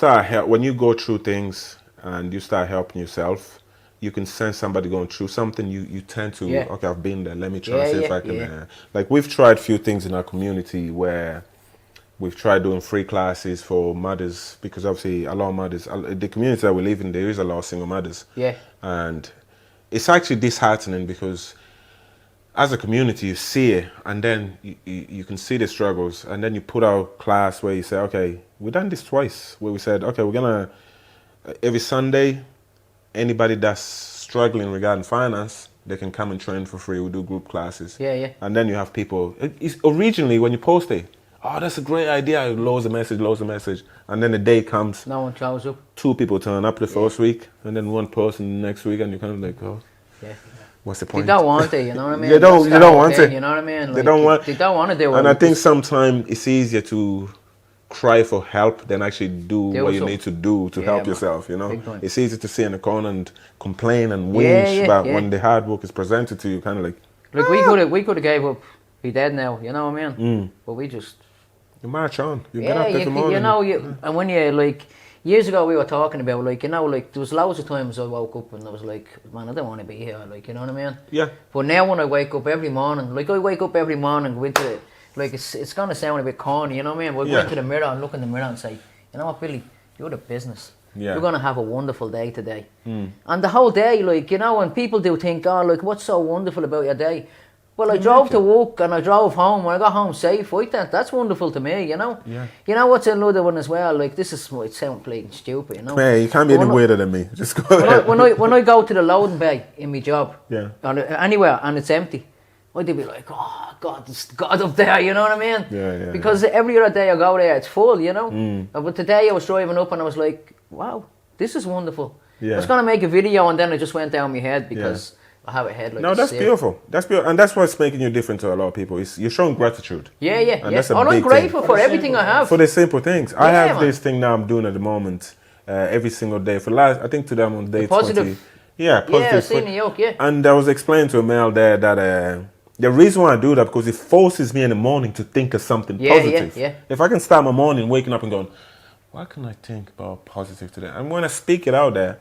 when you go through things and you start helping yourself, you can sense somebody going through something. You tend to, okay, I've been there. Let me try and see if I can. Like we've tried a few things in our community where we've tried doing free classes for mothers because obviously a lot of mothers, the community that we live in, there is a lot of single mothers. Yeah. And it's actually disheartening because as a community, you see it, and then you can see the struggles, and then you put out class where you say, okay, we've done this twice, where we said, okay, we're gonna, every Sunday, anybody that's struggling regarding finance, they can come and train for free. We do group classes. Yeah. And then you have people, originally when you post it, oh, that's a great idea, loads of message, and then the day comes. No one shows up. 2 people turn up the first week, and then 1 person the next week, and you're kind of like, oh. Yeah. What's the point? They don't want it, you know what I mean? You don't want it. You know what I mean? Like, they don't want to do it. And I think sometimes it's easier to cry for help than actually do what you need to do to help yourself, you know? It's easy to sit in the corner and complain and whinge about when the hard work is presented to you, kind of like... Like, we could have gave up, be dead now, you know what I mean? But we just... You march on. You get up every morning. You know, and when you, like... Years ago we were talking about, like, you know, like, there was loads of times I woke up and I was like, man, I don't want to be here, like, you know what I mean? Yeah. But now when I wake up every morning, like, I wake up every morning, go into it, like, it's going to sound a bit corny, you know what I mean? But I go into the mirror and look in the mirror and say, you know what, Billy, you're the business. Yeah. You're going to have a wonderful day today. And the whole day, like, you know, and people do think, oh, like, what's so wonderful about your day? Well, I drove to work and I drove home. When I got home safe, I think that's wonderful to me, you know? Yeah. You know what's another one as well? Like, this is, it sounds plain stupid, you know? Yeah, you can't be any weirder than me. Just go ahead. When I go to the loading bay in my job, or anywhere, and it's empty, I'd be like, oh, God, there's God up there, you know what I mean? Yeah. Because every other day I go there, it's full, you know? But today I was driving up and I was like, wow, this is wonderful. Yeah. I was going to make a video and then it just went down my head because... I have a head like no, that's beautiful. That's beautiful, and that's what's making you different to a lot of people. You're showing gratitude. Yeah. I'm grateful for everything I have. For the simple things. I have this thing now I'm doing at the moment, every single day. For last, I think today I'm on day 20. Yeah, positive. Yeah, I've seen the yoke, And I was explaining to a male there that the reason why I do that because it forces me in the morning to think of something positive. Yeah. If I can start my morning waking up and going, what can I think about positive today? And when I speak it out there,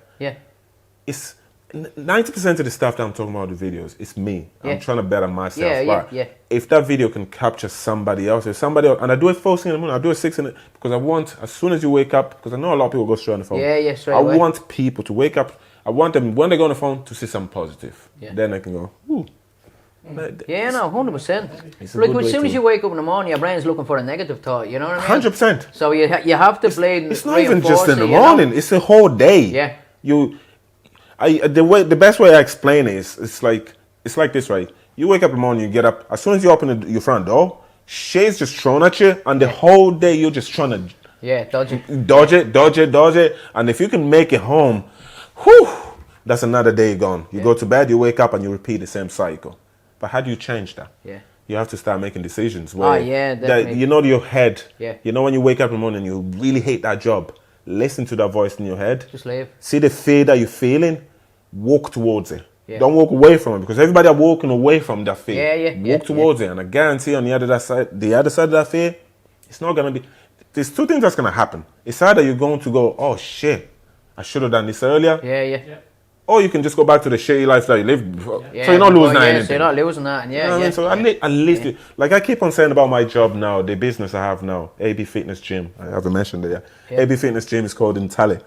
it's 90% of the stuff that I'm talking about in the videos, it's me. I'm trying to better myself. If that video can capture somebody else, and I do it first thing in the morning, I do it 6 in the, because I want, as soon as you wake up, because I know a lot of people go straight on the phone. Straight away. I want people to wake up, I want them, when they go on the phone, to see something positive. Then I can go, ooh. Yeah, no, 100%. Like, as soon as you wake up in the morning, your brain's looking for a negative thought, you know what I mean? 100%. So you have to blame. It's not even just in the morning, it's the whole day. Yeah. The best way I explain it is it's like this, right? You wake up in the morning, you get up. As soon as you open your front door, shit's just thrown at you, and the whole day you're just trying to dodge it. And if you can make it home, whew, that's another day gone. You go to bed, you wake up, and you repeat the same cycle. But how do you change that? Yeah. You have to start making decisions. Definitely. You know your head. Yeah. You know when you wake up in the morning, you really hate that job. Listen to that voice in your head. Just leave. See the fear that you're feeling. Walk towards it. Don't walk away from it because everybody are walking away from that fear. Walk towards it, and I guarantee on the other side of that fear, it's not gonna be. There's 2 things that's gonna happen. It's either you're going to go, oh shit, I should have done this earlier. Yeah. Or you can just go back to the shitty life that you lived before. So you're not losing anything. So you're not losing that. And So at least, like I keep on saying about my job now, the business I have now, AB Fitness Gym. I haven't mentioned it yet. AB Fitness Gym is called in Tally.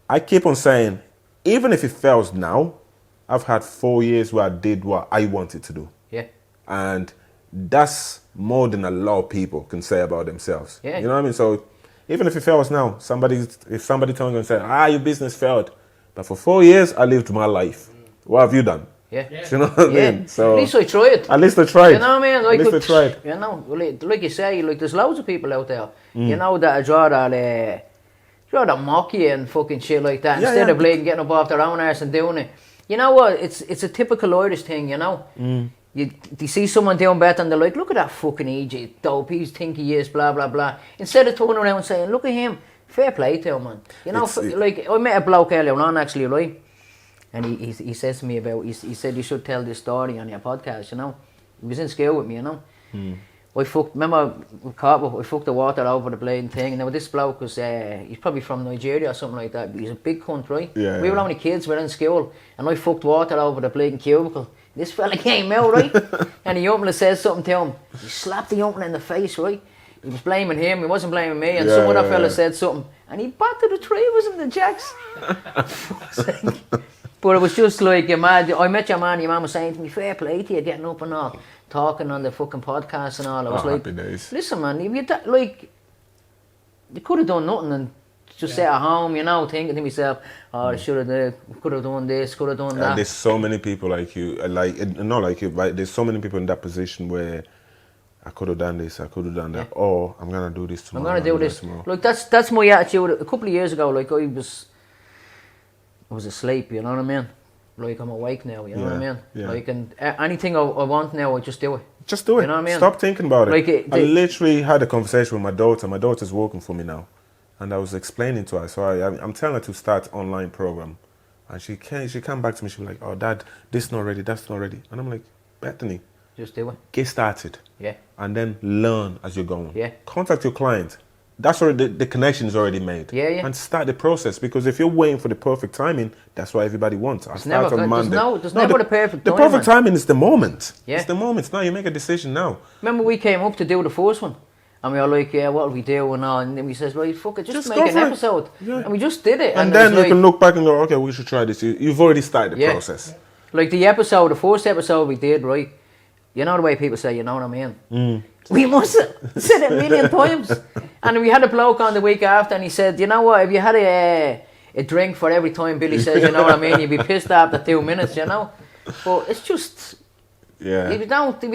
I keep on saying, even if it fails now, I've had 4 years where I did what I wanted to do. Yeah. And that's more than a lot of people can say about themselves. Yeah. You know what I mean? So even if it fails now, if somebody tells you and say, your business failed, but for 4 years I lived my life. What have you done? Yeah. Do you know what I mean? So at least I tried. At least I tried. You know what I mean? Like, at least I tried. You know, like you say, like there's loads of people out there, you know, that draw that mock you and fucking shit like that instead of like getting up off their own arse and doing it. You know what? It's a typical Irish thing, you know. You see someone doing better and they're like, look at that fucking idiot, dope, he's think he is, blah, blah, blah. Instead of turning around and saying, look at him, fair play to him, man. You know, like, I met a bloke earlier on, actually, right? And he says to me about, he said you should tell this story on your podcast, you know. He was in school with me, you know. I fucked the water over the blade thing. Now this bloke was, he's probably from Nigeria or something like that. He's a big cunt, right? Yeah, we were only kids, we were in school, and I fucked water over the blade cubicle. This fella came out, right? And the youngster says something to him. He slapped the youngster in the face, right? He was blaming him, he wasn't blaming me, and some other fella said something, and he battered the three of us in the jacks. But it was just like, I met your man was saying to me, fair play to you, getting up and all, talking on the fucking podcast and all. I was like, happy days. Listen, man, if you you could have done nothing and just sat at home, you know, thinking to myself, I should have could have done this, could have done that. And there's so many people like you, not like you, but there's so many people in that position where I could have done this, I could have done that, or I'm going to do this tomorrow. I'm going to do this. Like, that's my attitude. A couple of years ago, like, I was asleep, you know what I mean? Like, I'm awake now, you know what I mean? Yeah. Like, and anything I want now, I just do it. Just do it. You know what I mean? Stop thinking about it. Like I literally had a conversation with my daughter. My daughter's working for me now. And I was explaining to her. So I'm telling her to start online program. And she came back to me. She was like, oh, Dad, this not ready, that's not ready. And I'm like, Bethany. Just do it. Get started. Yeah. And then learn as you're going. Yeah. Contact your client. That's already, the connection is already made. Yeah, yeah. And start the process. Because if you're waiting for the perfect timing, that's what everybody wants. There's never the perfect timing. The perfect timing is the moment. Yeah. It's the moment. Now you make a decision now. Remember we came up to do the first one. And we were like, yeah, what will we do and all? And then we says, right, fuck it, just make an episode. Yeah. And we just did it. And then you can look back and go, okay, we should try this. You've already started the process. Like the first episode we did, right? You know the way people say, you know what I mean? We must have said it a million times. And we had a bloke on the week after and he said, you know what, if you had a drink for every time Billy says, you know what I mean, you'd be pissed after 2 minutes, you know? But it's just, if you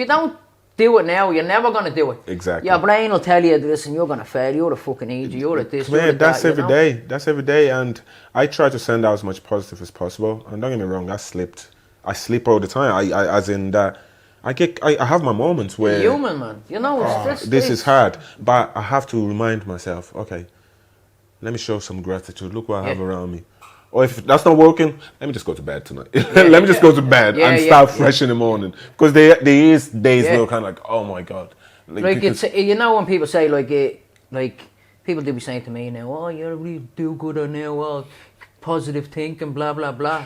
don't do it now, you're never going to do it. Exactly. Your brain will tell you, listen, you're going to fail, you're a fucking idiot, you're at this, you're at that's that, every day. That's every day. And I try to send out as much positive as possible. And don't get me wrong, I sleep all the time. As in that, I have my moments where... You're human, man. You know, this is hard. But I have to remind myself, okay, let me show some gratitude. Look what I have around me. Or if that's not working, let me just go to bed tonight. Let me just go to bed and start fresh in the morning. Because there is days where I'm kind of like, oh my God. Like it's, you know when people say like people do be saying to me now, oh, you're really do-gooder now, oh, positive thinking, blah, blah, blah.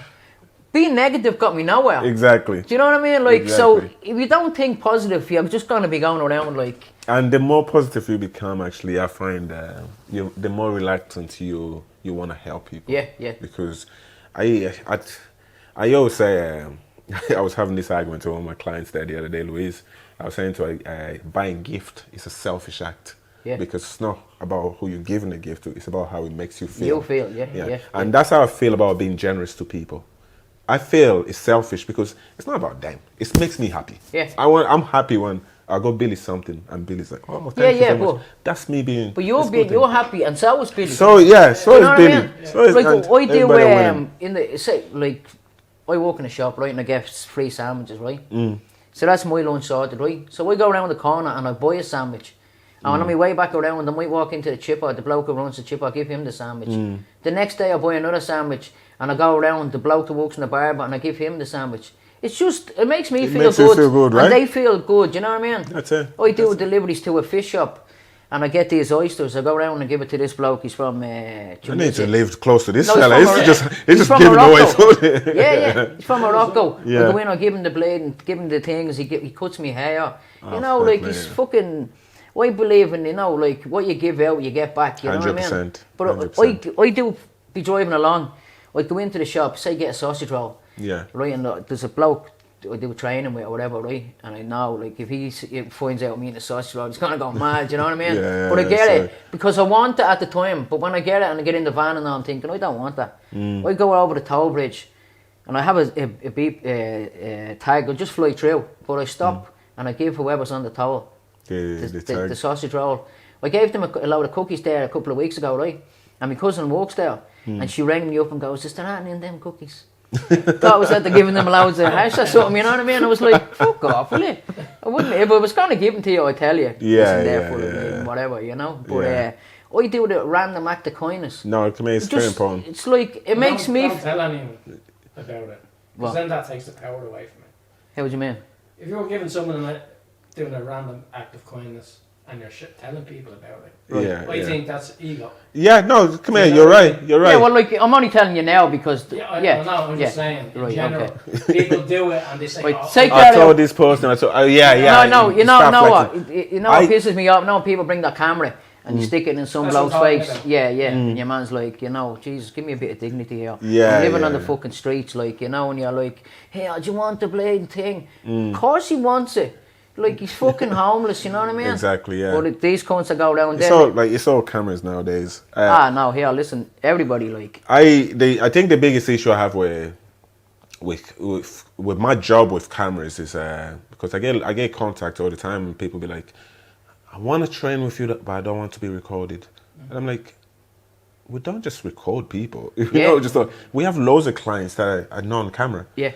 Being negative got me nowhere. Exactly. Do you know what I mean? Like, so if you don't think positive, you're just going to be going around like... And the more positive you become, actually, I find the more reluctant you want to help people. Yeah, yeah. Because I always say, I was having this argument with one of my clients there the other day, Louise. I was saying to her, buying gift is a selfish act. Yeah. Because it's not about who you're giving the gift to, it's about how it makes you feel. You feel, yeah. And that's how I feel about being generous to people. I feel it's selfish because it's not about them. It makes me happy. Yeah. I'm happy when I go Billy something and Billy's like, oh, thank you so much. That's me being. But you're happy and so is Billy. So yeah, so is Billy. I mean? So is like I do in the say like I work in a shop, right, and I get free sandwiches, right. So that's my lunch sorted, right. So I go around the corner and I buy a sandwich. And on my way back around, I might walk into the chipper, the bloke who runs the chipper, I give him the sandwich. The next day I buy another sandwich and I go around the bloke who works in the barber and I give him the sandwich. It's just, it makes me feel good. Right? And they feel good, you know what I mean? That's it. I do deliveries to a fish shop and I get these oysters. I go around and give it to this bloke. He's from I need to live close to this no, fella. He's just giving Morocco. away food. yeah. He's from Morocco. Yeah. I go in, I give him the blade and give him the things. He cuts me hair. You know, like he's fucking... I believe in, you know, like what you give out, you get back. You know 100%, what I mean? But 100%. I do be driving along. I'd go into the shop, say get a sausage roll. Yeah. Right, and there's a bloke do training with or whatever, right? And I know, like, if he finds out me in the sausage roll, he's gonna go mad. You know what I mean? But I get it because I want it at the time. But when I get it and I get in the van and I'm thinking, I don't want that. I go over the toll bridge, and I have a beep tag. I'll just fly through, but I stop and I give whoever's on the toll the sausage roll. I gave them a load of cookies there a couple of weeks ago, right? And my cousin works there, and she rang me up and goes, "Is there anything in them cookies?" Thought I was after giving them loads of hash or something, you know what I mean? I was like, fuck off, will you? I wouldn't, if I was going to give them to you, I'd tell you. Whatever, you know? But I do the random act of kindness. No, to me it's very important. It's like, it makes me... Don't tell anyone about it. Because then that takes the power away from it. How would you mean? If you were giving someone doing a random act of kindness, and you're telling people about it. Right. I think that's ego. Yeah, no, come here, you're right. Yeah, well, like, I'm only telling you now because... I'm just saying, in general, people do it and they say, I told this person, I told, No, you know what? You know what pisses me off? No, people bring their camera and you stick it in some bloke's face. And your man's like, you know, Jesus, give me a bit of dignity here. I'm living on the fucking streets, like, you know, and you're like, hey, do you want the blade thing? Of course he wants it. Like, he's fucking homeless, you know what I mean? Exactly, yeah. But these cunts that go around there... It's all cameras nowadays. No, here, listen, everybody, like... I think the biggest issue I have with my job with cameras is... because I get contact all the time and people be like, I want to train with you, but I don't want to be recorded. And I'm like, we don't just record people. You know, we have loads of clients that are not on camera. Yeah.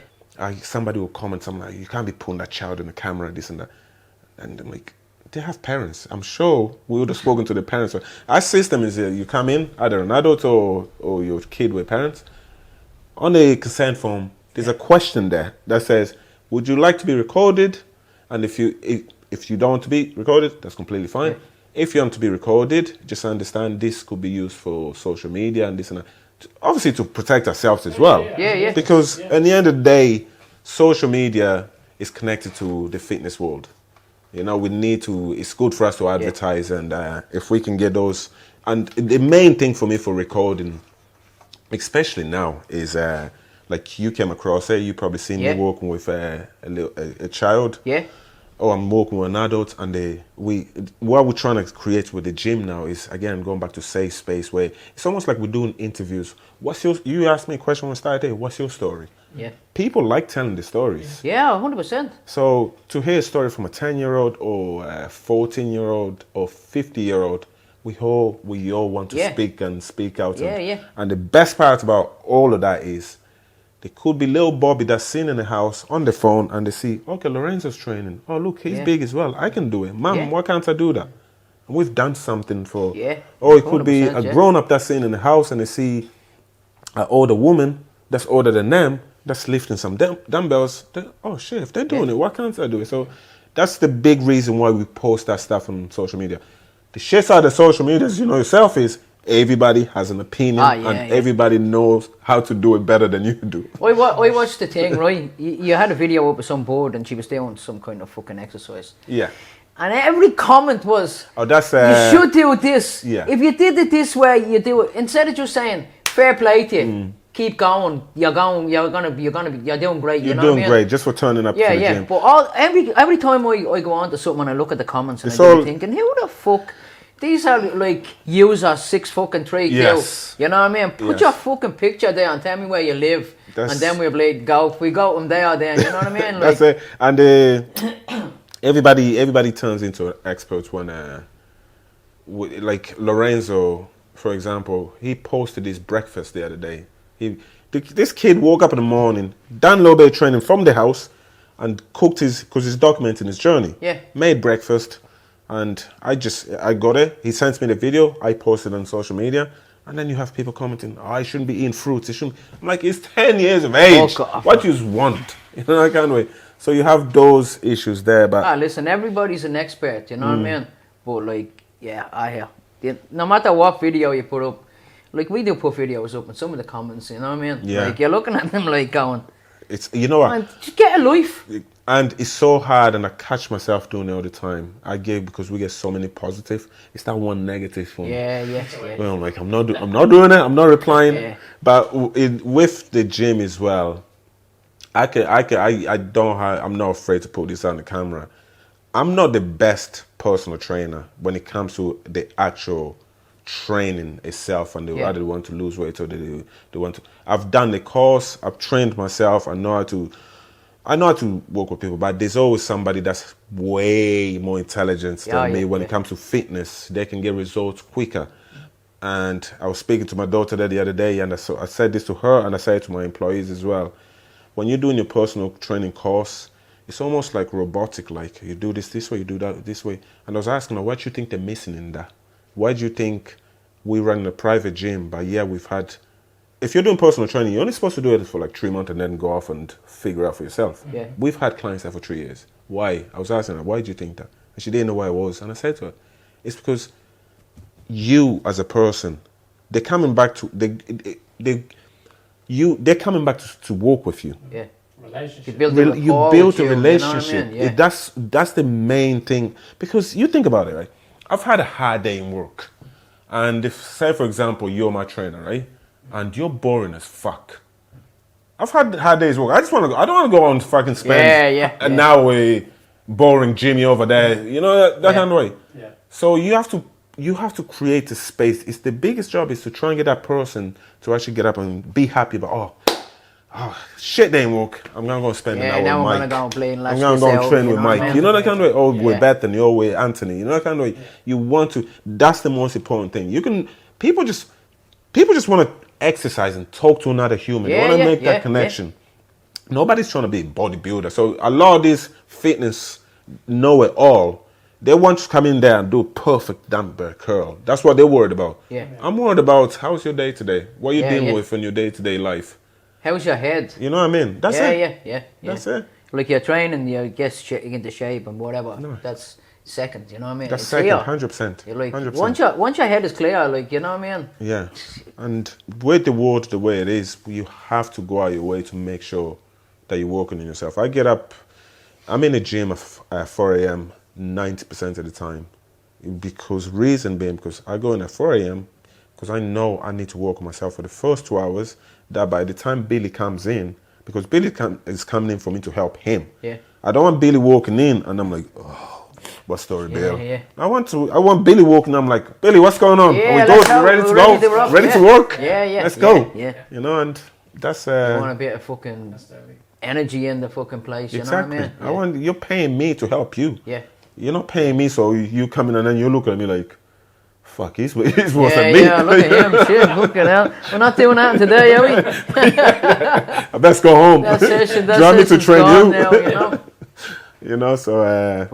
Somebody will comment something like, you can't be putting that child in the camera, this and that. And I'm like, they have parents. I'm sure we would have spoken to the parents. So our system is you come in, either an adult or your kid with parents. On the consent form, there's a question there that says, would you like to be recorded? And if you don't want to be recorded, that's completely fine. Yeah. If you want to be recorded, just understand this could be used for social media and this and that. Obviously to protect ourselves as well. Because at the end of the day, social media is connected to the fitness world. You know, we need to, it's good for us to advertise and if we can get those. And the main thing for me for recording, especially now, is like you came across it, you probably seen me working with a child. Yeah. Or I'm working with an adult, and what we're trying to create with the gym now is, again, going back to safe space, where it's almost like we're doing interviews. You asked me a question when I started, what's your story? Yeah. People like telling the stories. Yeah, 100%. So to hear a story from a 10-year-old or a 14-year-old or 50-year-old, we all want to speak out. And the best part about all of that is, it could be little Bobby that's sitting in the house on the phone and they see, okay, Lorenzo's training. Oh, look, he's big as well. I can do it. Mom, why can't I do that? And we've done something for... Yeah. Or it could be a grown-up that's sitting in the house and they see an older woman that's older than them that's lifting some dumbbells. Oh, shit, if they're doing it, why can't I do it? So that's the big reason why we post that stuff on social media. The shit side of social media, as you know yourself, is... everybody has an opinion and everybody knows how to do it better than you do. I watched the thing, right? You had a video up with some board and she was doing some kind of fucking exercise. Yeah. And every comment was, you should do this. Yeah. If you did it this way, you do it. Instead of just saying, fair play to you, keep going, you're doing great. You're doing great, just for turning up to the gym. Yeah, but every time I go on to something and I look at the comments and I'm thinking, who the fuck... These are like users 6'3". Yes. You know what I mean? Put your fucking picture there and tell me where you live. And then we'll play golf. We go them there, you know what I mean? Like, that's it. And everybody turns into an expert when, like Lorenzo, for example, he posted his breakfast the other day. This kid woke up in the morning, done a little bit of training from the house, and cooked because he's documenting his journey. Yeah. Made breakfast. And I got it. He sent me the video. I posted on social media. And then you have people commenting, I shouldn't be eating fruits. I'm like, it's 10 years of age. What you want? You know, I can't wait. So you have those issues there. But listen, everybody's an expert, you know what I mean? But like, I hear. No matter what video you put up, like we do put videos up and some of the comments, you know what I mean? Yeah. Like you're looking at them like going, it's, you know what? Man, just get a life. And it's so hard, and I catch myself doing it all the time. Because we get so many positive. It's that one negative one. Yeah. Well, I'm like, I'm not doing it. I'm not replying. Yeah. But with the gym as well, I'm not afraid to put this on the camera. I'm not the best personal trainer when it comes to the actual training itself, and they either want to lose weight or they want to. I've done the course. I've trained myself. I know how to work with people, but there's always somebody that's way more intelligent than me when it comes to fitness. They can get results quicker. And I was speaking to my daughter there the other day, and I said this to her, and I said it to my employees as well. When you're doing your personal training course, it's almost like robotic, like you do this way, you do that this way. And I was asking her, what do you think they're missing in that? Why do you think we run a private gym, but we've had... If you're doing personal training, you're only supposed to do it for like 3 months and then go off and figure out for yourself. Yeah. We've had clients there for 3 years. Why? I was asking her, why do you think that? And she didn't know why it was. And I said to her, it's because you as a person, they're coming back to they're coming back to work with you. Yeah. Relationship. You build a relationship. You know what I mean? That's the main thing. Because you think about it, right? I've had a hard day in work. And if, say for example, you're my trainer, right? And you're boring as fuck. I've had hard days work. I don't want to go on fucking spend an hour with boring Jimmy over there. You know, that kind of way. Yeah. So you have to create a space. It's the biggest job is to try and get that person to actually get up and be happy about, shit didn't work. I'm going to go spend an hour with Mike. I'm going to go and play I'm going to go and train with Mike. You know that kind of way? Or with Bethany, or with Anthony. You know that kind of way? You want to, that's the most important thing. People just want to exercise and talk to another human. They want to make that connection. Nobody's trying to be a bodybuilder. So a lot of these fitness know-it-all, they want to come in there and do a perfect dumbbell curl. That's what they're worried about. Yeah. I'm worried about how's your day today? What are you dealing with in your day-to-day life? How's your head? You know what I mean? That's it. Yeah. That's it. Like you're training, you get into shape and whatever. No. That's second, you know what I mean? That's it's second, clear. 100%. You're like, 100%. Once your head is clear, like, you know what I mean? Yeah. And with the world the way it is, you have to go out your way to make sure that you're working on yourself. I get up, I'm in the gym at 4 a.m. 90% of the time. Because I go in at 4 a.m. because I know I need to work on myself for the first 2 hours, that by the time Billy comes in, because Billy is coming in for me to help him. Yeah. I don't want Billy walking in and I'm like, what story, Bill? Yeah. I want Billy walking. I'm like, Billy, what's going on? Yeah, Are we ready to go? Ready to work? Yeah. Let's go. Yeah. You know, and that's you want a bit of fucking energy in the fucking place. You know what I mean? You're paying me to help you. Yeah. You're not paying me so you come in and then you look at me like, fuck, he's worse than me. Yeah, look at him. Shit, look at him. We're not doing that today, are we? I best go home. That's it. Do you want me to train you? Now, you know? You know, so I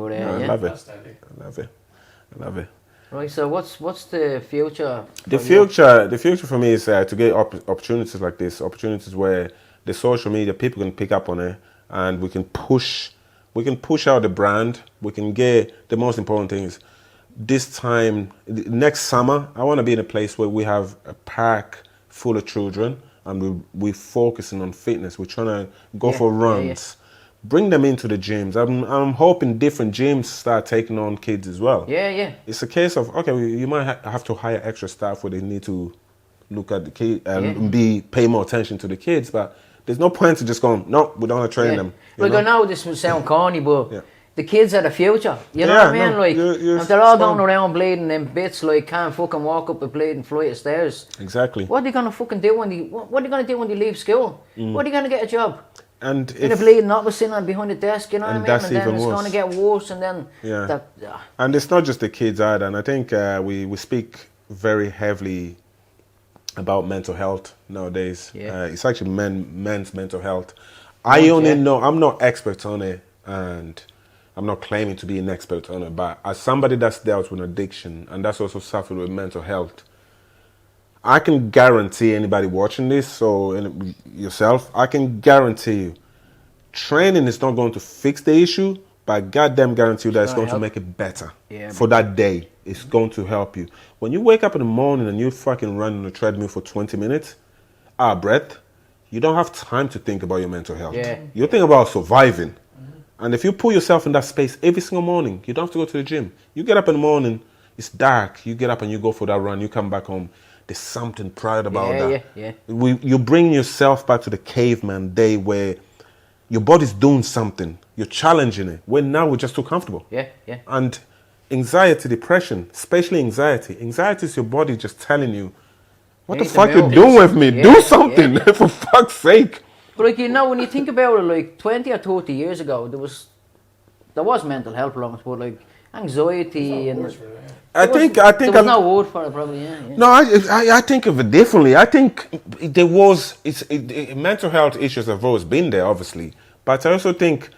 love it. I love it. Right, so what's the future? The future for me is to get opportunities like this, opportunities where the social media people can pick up on it, and we can push out the brand. We can get the most important things. This time, next summer, I want to be in a place where we have a park full of children, and we're focusing on fitness. We're trying to go for runs. Bring them into the gyms. I'm hoping different gyms start taking on kids as well. Yeah. It's a case of, okay, you might have to hire extra staff where they need to look at the kid and pay more attention to the kids, but there's no point to just going, no, we don't want to train them. Look, I know this will sound corny, but the kids are the future. You know what I mean? Like, if they're all going around bleeding them bits, like can't fucking walk up a bleeding flight of stairs. Exactly. What are they gonna fucking do when they leave school? What are they gonna get a job? And in a bleeding opposite and behind the desk, you know what I mean? That's and then even it's worse. going to get worse, and then And it's not just the kids either. And I think we speak very heavily about mental health nowadays. It's actually men's mental health. I only know, I'm not expert on it, and I'm not claiming to be an expert on it, but as somebody that's dealt with addiction and that's also suffered with mental health, I can guarantee anybody watching this, so yourself, I can guarantee you, training is not going to fix the issue, but I goddamn guarantee you that it's going to make it better for that day. It's going to help you. When you wake up in the morning and you fucking run on a treadmill for 20 minutes, breath, you don't have time to think about your mental health. You think about surviving. And if you put yourself in that space every single morning, you don't have to go to the gym. You get up in the morning, it's dark, you get up and you go for that run, you come back home. There's something proud about that. You bring yourself back to the caveman day where your body's doing something. You're challenging it. When now we're just too comfortable. Yeah, yeah. And anxiety, depression, especially anxiety. Anxiety is your body just telling you, what the fuck you doing with me? Yeah, do something, for fuck's sake. But like, you know, when you think about it, like 20 or 30 years ago, there was mental health problems, but like anxiety and... I think there was no word for it, probably, yeah. No, I think of it differently. I think there was... mental health issues have always been there, obviously. But I also think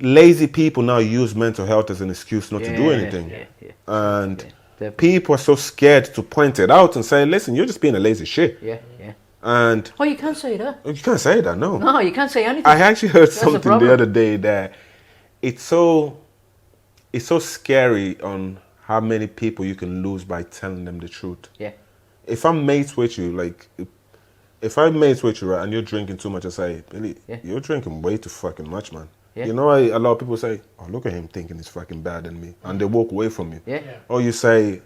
lazy people now use mental health as an excuse not to do anything. And people are so scared to point it out and say, listen, you're just being a lazy shit. Yeah, yeah. And... Oh, you can't say that. You can't say that, no. No, you can't say anything. I actually heard something the other day that it's so scary on how many people you can lose by telling them the truth. Yeah. If I'm mates with you, like, if I'm mates with you, right, and you're drinking too much, I say, Billy, you're drinking way too fucking much, man. Yeah. You know, a lot of people say, oh, look at him thinking he's fucking bad than me. And they walk away from you. Yeah. Or you say,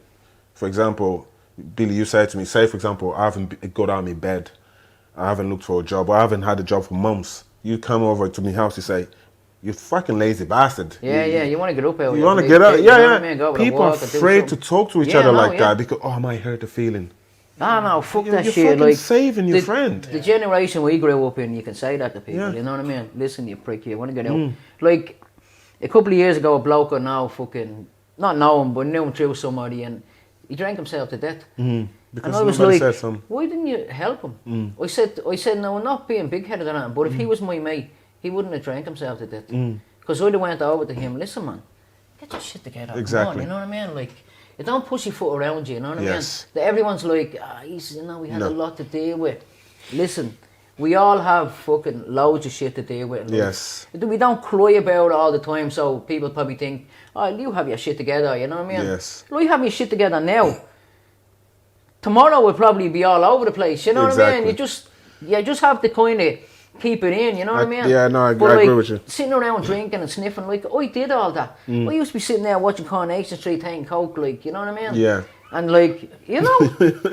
for example, Billy, you say to me, say, for example, I haven't got out of my bed. I haven't looked for a job. Or I haven't had a job for months. You come over to my house, you say, you fucking lazy bastard. Yeah, you want to get up out. You want to get out. Yeah. People are afraid to talk to each other like that because, oh, I might hurt the feeling. No, fuck that shit. You're fucking like, saving your friend. The generation we grew up in, you can say that to people, you know what I mean? Listen, you prick, you want to get out. Like, a couple of years ago, a bloke I now fucking, not know him, but knew him through somebody, and he drank himself to death. Because and I was like, said something. Why didn't you help him? I said, no, I'm not being big-headed or anything, but if he was my mate, he wouldn't have drank himself to death. Because I'd have went over to him, listen, man, get your shit together. Exactly. Come on, you know what I mean? Like, you don't push your foot around you, you know what I mean? That everyone's like, we had a lot to deal with. Listen, we all have fucking loads of shit to deal with. Yes. We don't cry about it all the time, so people probably think, oh, you have your shit together, you know what I mean? Yes. You have your shit together now. Tomorrow will probably be all over the place, you know what I mean? You just have to kind of keep it in, you know what I mean? Yeah, no, I agree with you. Sitting around drinking and sniffing, like, I did all that. I used to be sitting there watching Coronation Street taking coke, like, you know what I mean? Yeah. And like, you know,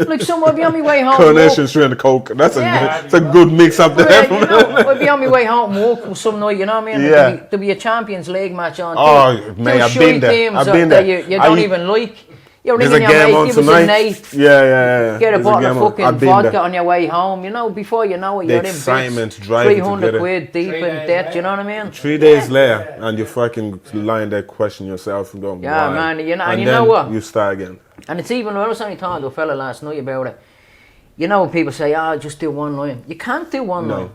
like someone would be on my way home. Coronation Street and coke, that's a good mix up there. You know, I'd be on my way home walk some night, you know what I mean? Yeah. There'd be a Champions League match on. Oh, mate, I've been there. I've been there. You don't even like. You're There's ringing a game your on mate, give tonight. us a night. Yeah. Get a bottle of fucking vodka on your way home. You know, before you know it, you're in excitement, bits. driving 300 quid deep in debt, you know what I mean? 3 days later, and you're fucking lying there questioning yourself and going, yeah, why? Man, you know, and you then know what? You start again. And it's even, I was only talking to a fella last night about it. You know, people say, just do one line. You can't do one line.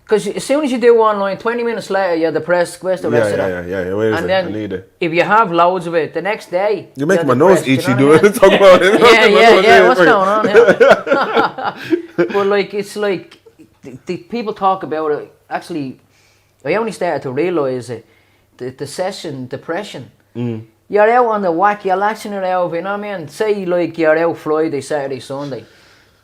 Because as soon as you do one line, 20 minutes later, you're depressed, where's the rest of that? Yeah. Where is and it? then, I need it. If you have loads of it, the next day... You're making my nose itchy doing it. Talk about it. Yeah, what's going on? Yeah. But like, it's like, the people talk about it. Actually, I only started to realise it. The session, depression. You're out on the whack, you're lashing it out, you know what I mean? Say like you're out Friday, Saturday, Sunday.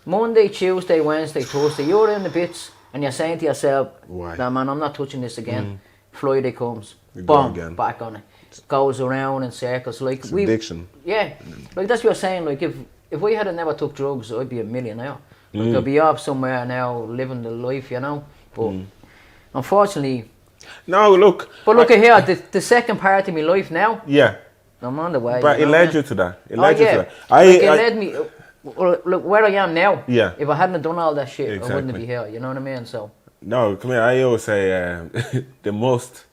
Monday, Tuesday, Wednesday, Thursday, you're in the bits. And you're saying to yourself, no man, I'm not touching this again. Friday comes, boom, back on it. Goes around in circles. Like it's addiction. Yeah, like that's what you're saying. Like if we had never took drugs, I'd be a millionaire. Like I'd be off somewhere now, living the life, you know. But unfortunately, no. Look. But look at here, the second part of my life now. Yeah. I'm on the way. But it led you to that. It led you to that. It led me. Look where I am now. Yeah. If I hadn't done all that shit, I wouldn't be here. You know what I mean? So. No, come here. I always say the most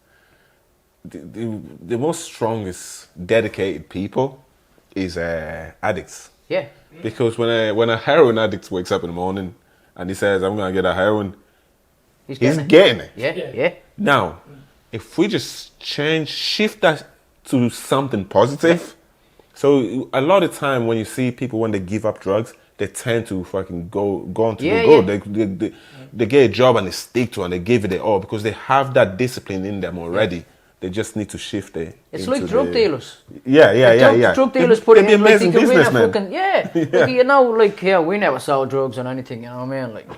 strongest, dedicated people is addicts. Yeah. Because when a heroin addict wakes up in the morning and he says, "I'm gonna get a heroin," he's getting it. Yeah. Now, if we just shift that to something positive. So a lot of time when you see people when they give up drugs, they tend to fucking go on to the go. They get a job and they stick to it and they give it their all because they have that discipline in them already. They just need to shift it. It's like drug dealers. Yeah. Drug dealers put it in amazing businessmen. Like, you know, like we never sold drugs or anything. You know what I mean? Like,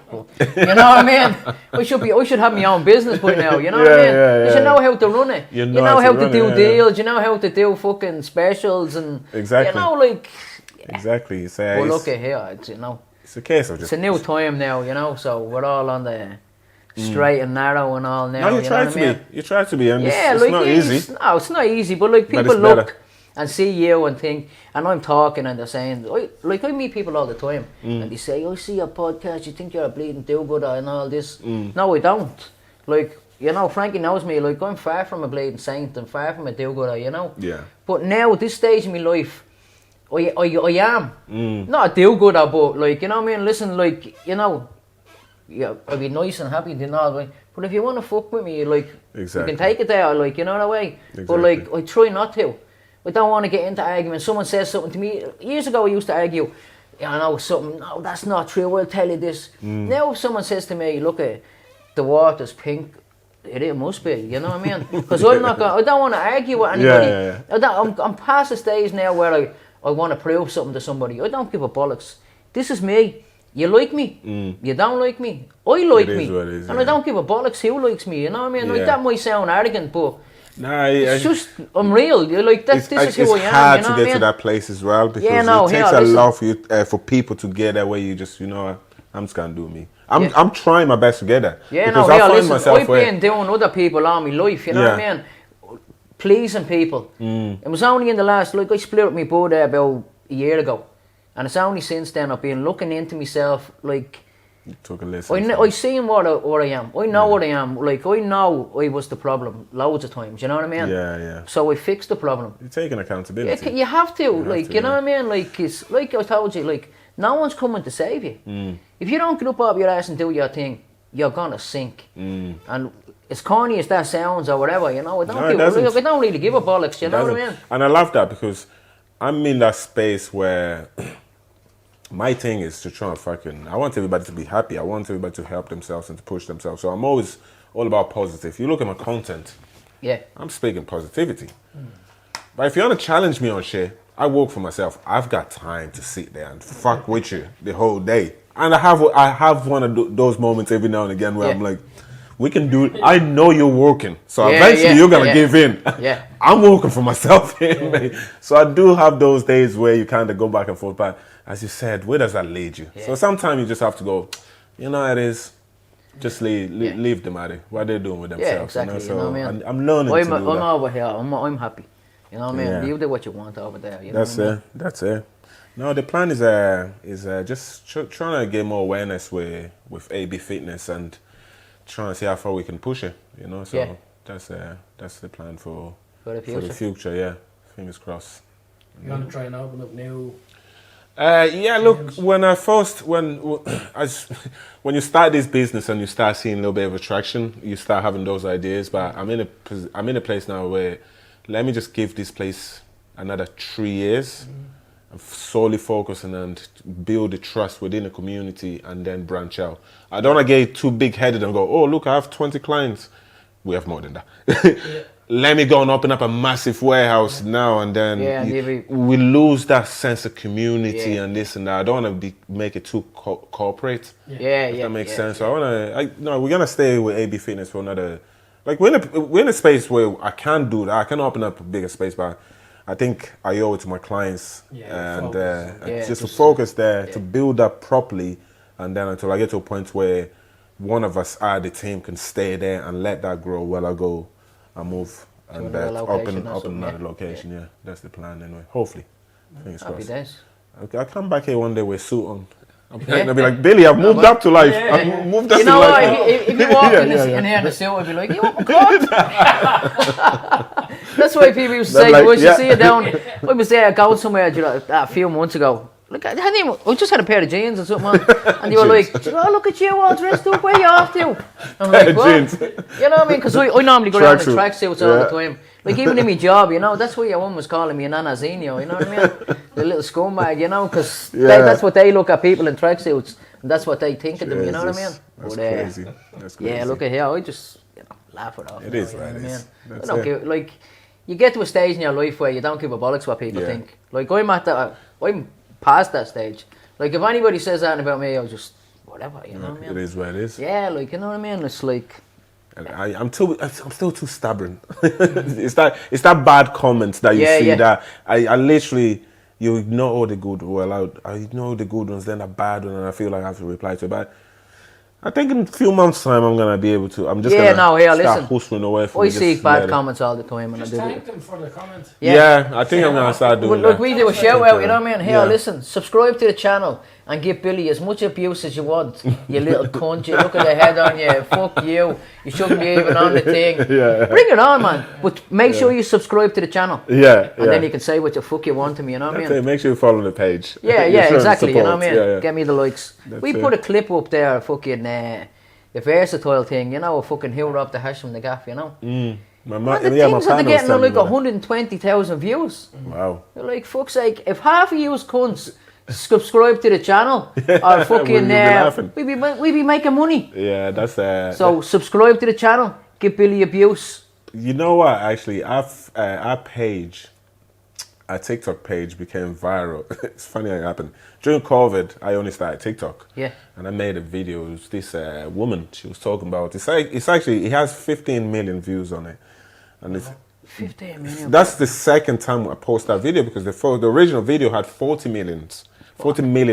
you know what I mean? I should have my own business by now. You know what I mean? You should know how to run it. You know how to do deals. You know how to do fucking specials and exactly. You know, like exactly. But look at here, it's, you know. It's a case of it's a new time now, you know. So we're all on the straight and narrow and all now. No, you try to be. You try to be, and it's like not easy. It's not easy, but like people look and see you and think, and I'm talking and they're saying, I meet people all the time and they say, I see your podcast, you think you're a bleeding do-gooder and all this. No, I don't. Like, you know, Frankie knows me, like, I'm far from a bleeding saint and far from a do-gooder, you know? Yeah. But now, at this stage in my life, I am. Not a do-gooder, but, like, you know what I mean? Listen, like, you know, yeah, I'd be nice and happy and all, like, but if you want to fuck with me, like, you can take it there, like, you know that way. Exactly. But, like, I try not to. I don't want to get into arguments. Someone says something to me. Years ago, I used to argue, you know, something, no, that's not true, I'll tell you this. Now, if someone says to me, look, the water's pink, it must be, you know what I mean? Because I don't want to argue with anybody. Yeah. I'm past the stage now where I want to prove something to somebody. I don't give a bollocks. This is me. You like me, you don't like me. I like me, and I don't give a bollocks who likes me, you know what I mean? Like, that might sound arrogant, but it's just unreal. You're like, this is who I am. It's hard to get to that place as well, because it takes a lot for you, for people to get there where you just, you know, I'm just gonna do me. I'm trying my best to get there. Yeah, because I've been doing other people all my life, you know what I mean? Pleasing people. It was only in the last, like, I split with my brother about a year ago, and it's only since then I've been looking into myself, like, took a lesson. I seen what I am. I know what I am. Like, I know I was the problem loads of times. You know what I mean? Yeah. So I fixed the problem. You're taking accountability. You have to. You know what I mean? Like, it's like I told you. Like, no one's coming to save you. If you don't get up off your ass and do your thing, you're gonna sink. And as corny as that sounds or whatever, you know, I don't really give a bollocks. You know what I mean? And I love that, because I'm in that space where my thing is to try and I want everybody to be happy. I want everybody to help themselves and to push themselves. So I'm always all about positive. If you look at my content, I'm speaking positivity. But if you want to challenge me on shit, I work for myself. I've got time to sit there and fuck with you the whole day. And I have one of those moments every now and again where I'm like, we can do it. I know you're working, so eventually you're gonna give in. I'm working for myself, so I do have those days where you kind of go back and forth. But as you said, where does that lead you? So sometimes you just have to go, you know, it is. Just leave them at it. What they're doing with themselves. Yeah, exactly. You know? So you know what I mean? I'm learning to do that. I'm over here. I'm happy. You know what I mean? You do what you want over there. You know That's it. No, the plan is just trying to get more awareness with AB Fitness and trying to see how far we can push it. You know, so that's the plan for the future. Yeah, fingers crossed. You want to try and open up new? Look, when you start this business and you start seeing a little bit of attraction, you start having those ideas. But I'm in a place now where, let me just give this place another 3 years. I'm solely focusing and build the trust within the community and then branch out. I don't want to get too big-headed and go, oh, look, I have 20 clients. We have more than that. Let me go and open up a massive warehouse now, and then we lose that sense of community and this and that. I don't want to make it too corporate. If that makes sense. So we're gonna stay with AB Fitness for another. Like, we're in a space where I can do that. I can open up a bigger space, but I think I owe it to my clients and just to focus there, to build up properly, and then until I get to a point where one of us at the team can stay there and let that grow while I go and move and open another location. Yeah, that's the plan anyway. Hopefully, fingers crossed. Okay, I'll come back here one day with a suit on. I'll be like, Billy, I've moved up to life. I've moved up to life. If you walk in here in the suit, I'd be like, you want my coat? That's why people used to say, once you see you down, I was there going somewhere a few months ago. Look, I just had a pair of jeans or something on, and you were like, oh, look at you all dressed up, where you off to? I'm like, what? You know what I mean? Because I normally go down in tracksuits all the time. Like, even in my job, you know, that's why your one was calling me a nanazinho, you know what I mean? The little scumbag, you know, because that's what they look at people in tracksuits, and that's what they think of them, you know what I mean? That's crazy. That's crazy. Yeah, look at here, I just laugh it off. It is right, I don't give, like, you get to a stage in your life where you don't give a bollocks what people think. Like, I'm past that stage. Like, if anybody says that about me, I'll just whatever, you know what I mean? It is what it is. Yeah, like, you know what I mean? It's like, I'm still too stubborn. it's that bad comment that you see that I literally, you ignore all the good. Well, I ignore the good ones, then the bad one, and I feel like I have to reply to it. But I think in a few months' time I'm gonna be able to. I'm just Yeah, gonna no, here, start listen. hustling away from I it, see just bad let it- comments all the time, and I Just do thank it. them for the comment. Yeah, I think I'm gonna start doing Look, that. we do a shout out, you know what I mean? Here, Yeah. listen, subscribe to the channel and give Billy as much abuse as you want. You little cunt, you look at the head on you, fuck you. You shouldn't be even on the thing. Yeah. Bring it on, man. But make sure you subscribe to the channel. Yeah, And then you can say what the fuck you want to me, you know what I That's mean? it. Make sure you follow the page. Yeah, You're showing exactly, you know what I mean? support. Yeah. Get me the likes. We it. put a clip up there, fucking, the versatile thing, you know, a fucking hoover up the hash from the gaff, you know? My And my the yeah, my things that partner they're was getting telling like me about 120,000 views. it. Wow. You're like, fuck's sake, if half of you cunts subscribe to the channel, or fucking, We'd be laughing. we'd be making money. Yeah, that's So subscribe to the channel, give Billy abuse. You know what? Actually, our page, our TikTok page became viral. It's funny how it happened. During COVID, I only started TikTok. Yeah. And I made a video. It was this woman. She was talking about. It's actually it has 15 million views on it, and it's 15 million. that's the second time I post that video because the original video had 40 million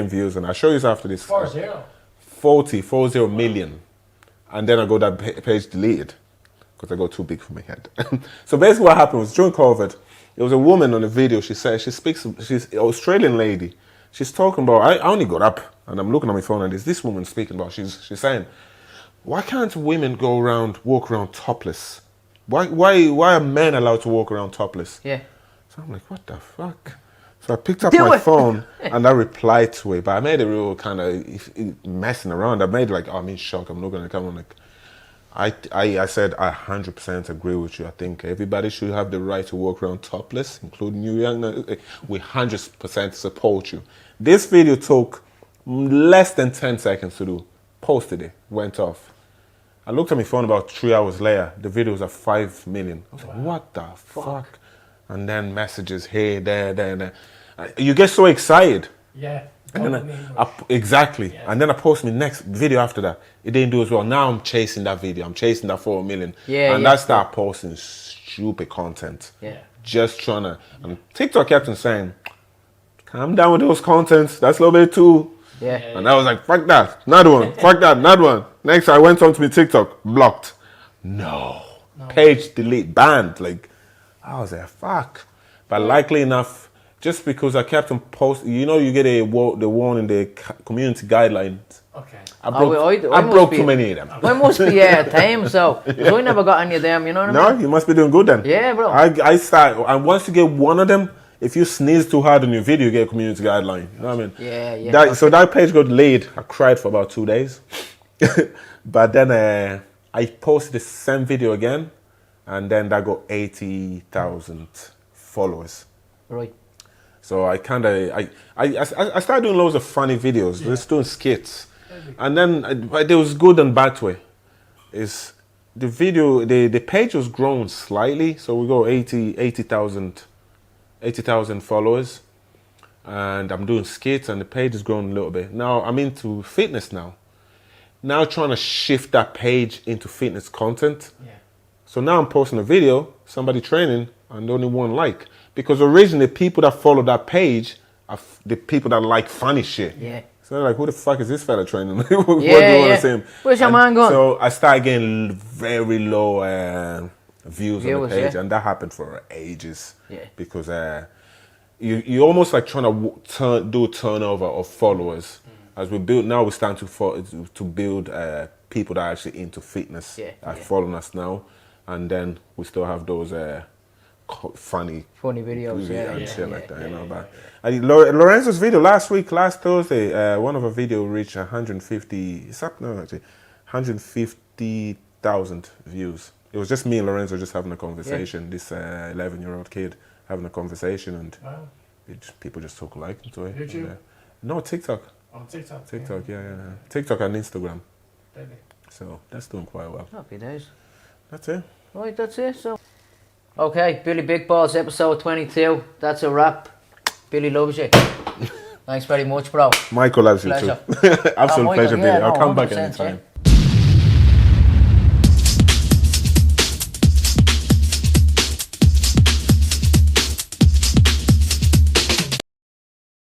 views, and I'll show you after this. 40. 40 million, and then I got that page deleted because I got too big for my head. So basically, what happened was during COVID, there was a woman on the video. She said she's an Australian lady. She's talking about. I only got up and I'm looking at my phone, and there's this woman speaking about. She's saying, why can't women walk around topless? Why are men allowed to walk around topless? Yeah. So I'm like, what the fuck? So I picked up Do my it. phone and I replied to it, but I made a real kind of messing around. I made like, oh, I'm in shock. I'm not gonna come on. Like, I said, I 100% agree with you. I think everybody should have the right to walk around topless, including you young. We 100% support you. This video took less than 10 seconds to do. Posted it, went off. I looked at my phone about 3 hours later. The video was at 5 million. I was like, what the fuck? And then messages here, there, and there. You get so excited. Yeah. And then exactly. Yeah. And then I post my next video after that. It didn't do as well. Now I'm chasing that video. I'm chasing that 4 million. Yeah, and I start posting stupid content. Yeah. Just trying to. And TikTok kept on saying, calm down with those contents. That's a little bit too. Yeah. And I was like, fuck that. Another one. Fuck that. Another one. Next, I went on to my TikTok. Blocked. No. Page delete. Banned. Like, I was like, fuck. But likely enough, just because I kept on posting, you know, you get the warning, the community guidelines. Okay. I broke too many of them. I must be tame, so 'cause I never got any of them. You know what I mean? No, you must be doing good then. Yeah, bro. I start, and once you get one of them, if you sneeze too hard on your video, you get a community guideline. You know what I mean? Yeah. So that page got delayed. I cried for about 2 days, but then I posted the same video again, and then that got 80,000 followers. Right. So I kind of I started doing loads of funny videos, just doing skits, and then there was good and bad way. Is the video the page was growing slightly, so we go 80,000 followers, and I'm doing skits, and the page is growing a little bit. Now I'm into fitness now. Now trying to shift that page into fitness content. Yeah. So now I'm posting a video, somebody training, and only one like. Because originally, people that follow that page are the people that like funny shit. Yeah. So they're like, who the fuck is this fella training? What do you want to see him? Where's your man going? So I started getting very low views on the page, yeah. and that happened for ages. Yeah. Because you almost like trying to do a turnover of followers. As we build now, we're starting to build people that are actually into fitness are following us now, and then we still have those funny videos, and shit like that. You know, but Lorenzo's video last Thursday, one of our video reached 150. It's up now actually, 150,000 views. It was just me and Lorenzo just having a conversation. This 11-year-old kid having a conversation, and people just took a liking to it. YouTube? No, TikTok. Oh, TikTok. TikTok, yeah. TikTok and Instagram. Baby. So that's doing quite well. Happy days. That's it. Right, that's it. So, okay, Billy Big Balls, episode 22. That's a wrap. Billy loves you. Thanks very much, bro. Michael loves you too. Pleasure. Absolute Michael, pleasure, Billy. I'll come back 100%, anytime. yeah.